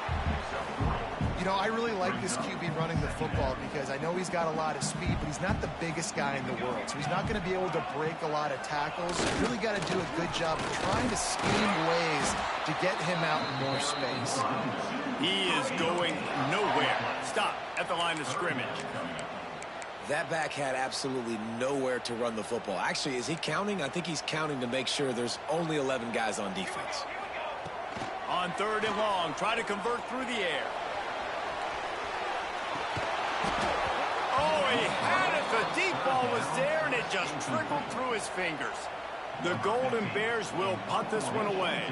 You know, I really like this QB running the football because I know he's got a lot of speed, but he's not the biggest guy in the world. So he's not going to be able to break a lot of tackles. You really got to do a good job of trying to scheme ways to get him out in more space. He is going nowhere. Stop at the line of scrimmage. That back had absolutely nowhere to run the football. Actually, is he counting? I think he's counting to make sure there's only 11 guys on defense. On 3rd and long, try to convert through the air. Oh, he had it. The deep ball was there, and it just trickled through his fingers. The Golden Bears will punt this one away.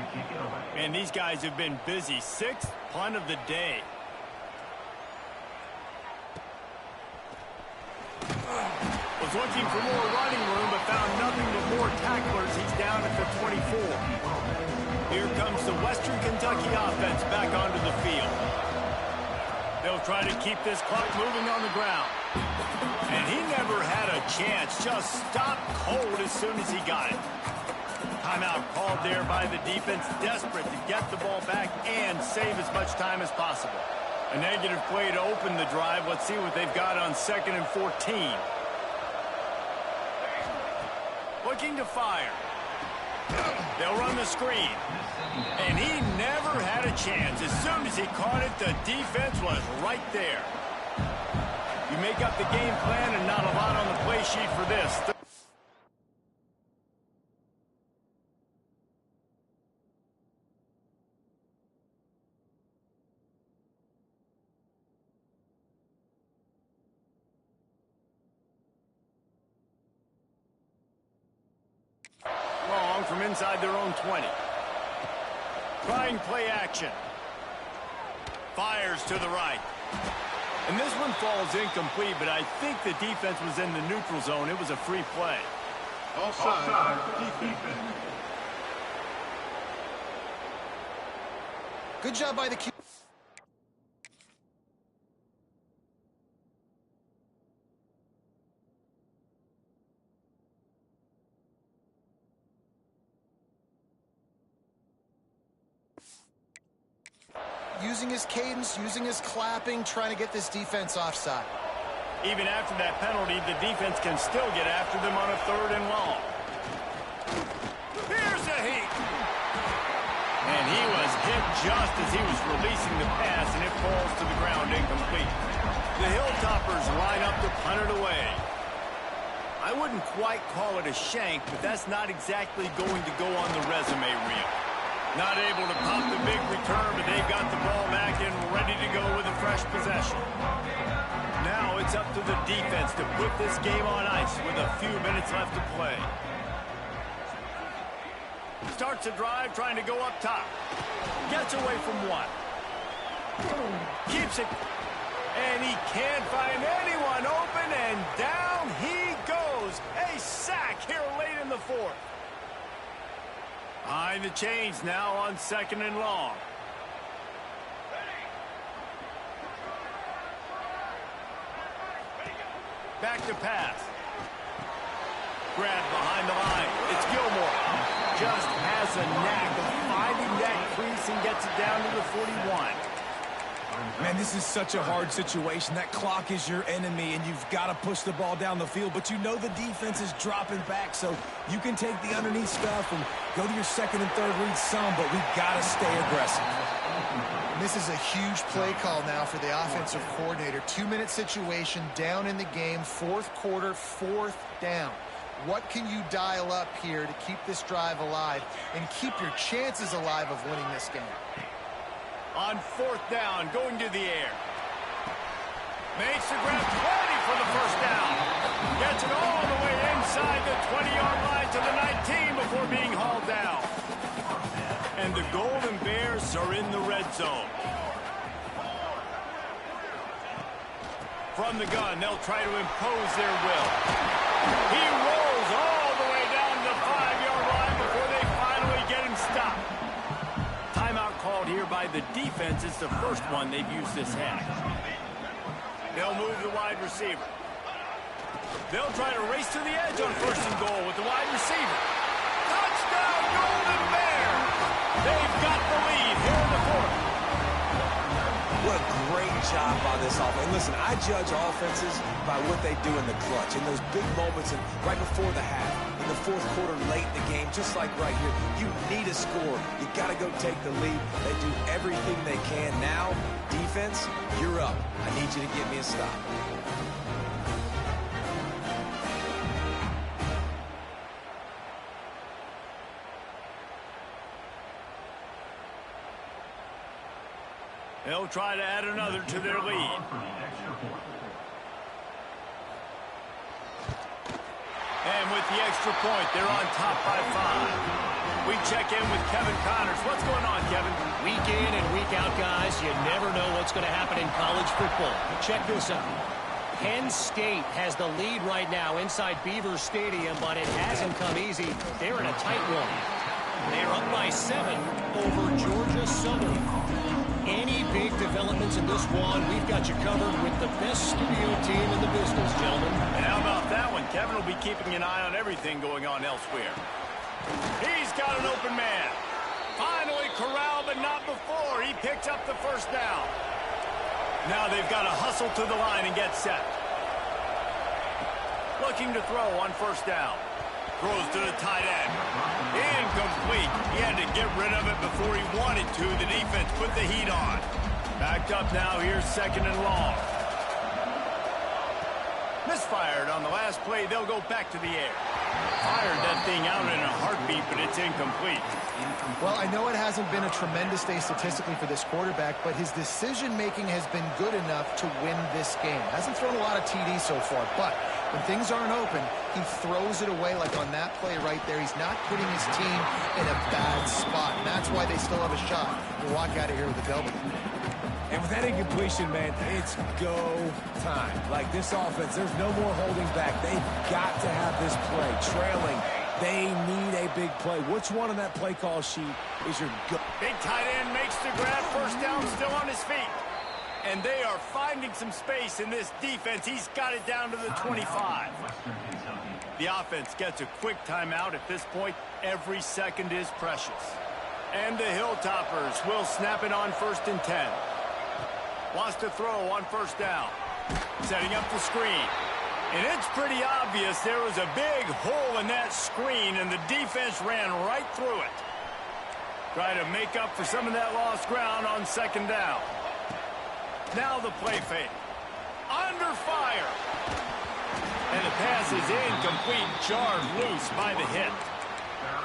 And these guys have been busy. 6th punt of the day. Was looking for more running room, but found nothing but more tacklers. He's down at the 24. Here comes the Western Kentucky offense back onto the field. They'll try to keep this clock moving on the ground. And he never had a chance. Just stopped cold as soon as he got it. Timeout called there by the defense, desperate to get the ball back and save as much time as possible. A negative play to open the drive. Let's see what they've got on 2nd and 14. Looking to fire. They'll run the screen. And he never had a chance. As soon as he caught it, the defense was right there. You make up the game plan and not a lot on the play sheet for this. Long from inside their own 20. Trying play action. Fires to the right. And this one falls incomplete, but I think the defense was in the neutral zone. It was a free play. Offside. Defense. Good job by the Q. Using his cadence, using his clapping, trying to get this defense offside. Even after that penalty, the defense can still get after them on a 3rd and long. Here's a heat. And he was hit just as he was releasing the pass, and it falls to the ground incomplete. The Hilltoppers line up to punt it away. I wouldn't quite call it a shank, but that's not exactly going to go on the resume reel. Not able to pop the big return, but they've got the ball back and ready to go with a fresh possession. Now it's up to the defense to put this game on ice with a few minutes left to play. Starts a drive trying to go up top. Gets away from one. Keeps it. And he can't find anyone open, and down he goes. A sack here late in the 4th. Behind the chains now on 2nd and long. Back to pass. Grab behind the line. It's Gilmore. Just has a knack of finding that crease and gets it down to the 41. Man, this is such a hard situation. That clock is your enemy, and you've got to push the ball down the field. But you know the defense is dropping back, so you can take the underneath stuff and go to your 2nd and 3rd read some, but we've got to stay aggressive. This is a huge play call now for the offensive coordinator. 2-minute situation, down in the game, 4th quarter, 4th down. What can you dial up here to keep this drive alive and keep your chances alive of winning this game? On 4th down, going to the air. Makes the grab 20 for the 1st down. Gets it all the way inside the 20-yard line to the 19 before being hauled down. And the Golden Bears are in the red zone. From the gun, they'll try to impose their will. He rolls all the way down the 5-yard line before they finally get him stopped. Timeout called here by the defense. It's the first one they've used this half. They'll move the wide receiver. They'll try to race to the edge on 1st and goal with the wide receiver. Touchdown, Golden Bears! They've got the lead here in the 4th. What a great job by this offense. And listen, I judge offenses by what they do in the clutch, in those big moments and right before the half, in the 4th quarter, late in the game, just like right here. You need a score. You got to go take the lead. They do everything they can. Now, defense, you're up. I need you to get me a stop. They'll try to add another to their lead. And with the extra point, they're on top by 5. We check in with Kevin Connors. What's going on, Kevin? Week in and week out, guys, you never know what's going to happen in college football. Check this out. Penn State has the lead right now inside Beaver Stadium, but it hasn't come easy. They're in a tight one. They're up by 7 over Georgia Southern. Any big developments in this one, we've got you covered with the best studio team in the business, gentlemen. And how about that one? Kevin will be keeping an eye on everything going on elsewhere. He's got an open man. Finally corralled, but not before. He picks up the 1st down. Now they've got to hustle to the line and get set. Looking to throw on 1st down. Throws to the tight end. Incomplete. He had to get rid of it before he wanted to. The defense put the heat on. Backed up now. Here's 2nd and long. Misfired on the last play. They'll go back to the air. Fired that thing out in a heartbeat, but it's incomplete. Well, I know it hasn't been a tremendous day statistically for this quarterback, but his decision-making has been good enough to win this game. Hasn't thrown a lot of TDs so far, but when things aren't open, he throws it away like on that play right there. He's not putting his team in a bad spot, and that's why they still have a shot to walk out of here with a W. And with that incompletion, man, it's go time. Like this offense, there's no more holding back. They've got to have this play. Trailing, they need a big play. Which one on that play call sheet is your go? Big tight end makes the grab. First down, still on his feet. And they are finding some space in this defense. He's got it down to the 25. The offense gets a quick timeout. At this point, every second is precious. And the Hilltoppers will snap it on 1st and 10. Wants to throw on 1st down. Setting up the screen. And it's pretty obvious there was a big hole in that screen, and the defense ran right through it. Try to make up for some of that lost ground on 2nd down. Now the play fake. Under fire. And the pass is incomplete, jarred loose by the hit.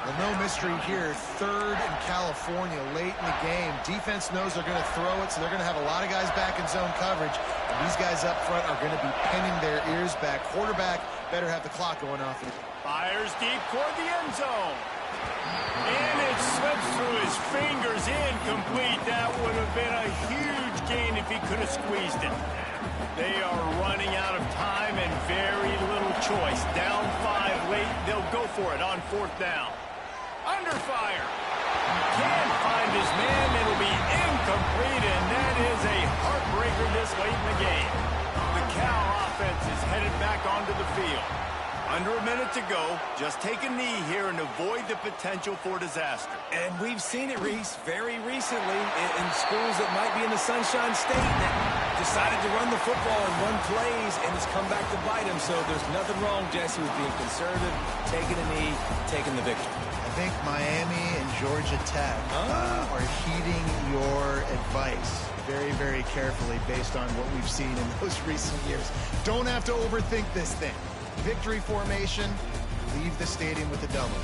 Well, no mystery here. 3rd in California late in the game. Defense knows they're going to throw it, so they're going to have a lot of guys back in zone coverage. And these guys up front are going to be pinning their ears back. Quarterback better have the clock going off. Fires deep toward the end zone. And it slips through his fingers. Incomplete. That would have been a huge gain if he could have squeezed it. They are running out of time and very little choice. Down 5 late. They'll go for it on 4th down. Under fire. Can't find his man. It'll be incomplete, and that is a heartbreaker this late in the game. The Cal offense is headed back onto the field. Under a minute to go. Just take a knee here and avoid the potential for disaster. And we've seen it, Reese, very recently in schools that might be in the Sunshine State that decided to run the football and run plays, and it's come back to bite them. So there's nothing wrong, Jesse, with being conservative, taking a knee, taking the victory. I think Miami and Georgia Tech are heeding your advice very, very carefully based on what we've seen in those recent years. Don't have to overthink this thing. Victory formation, leave the stadium with a double.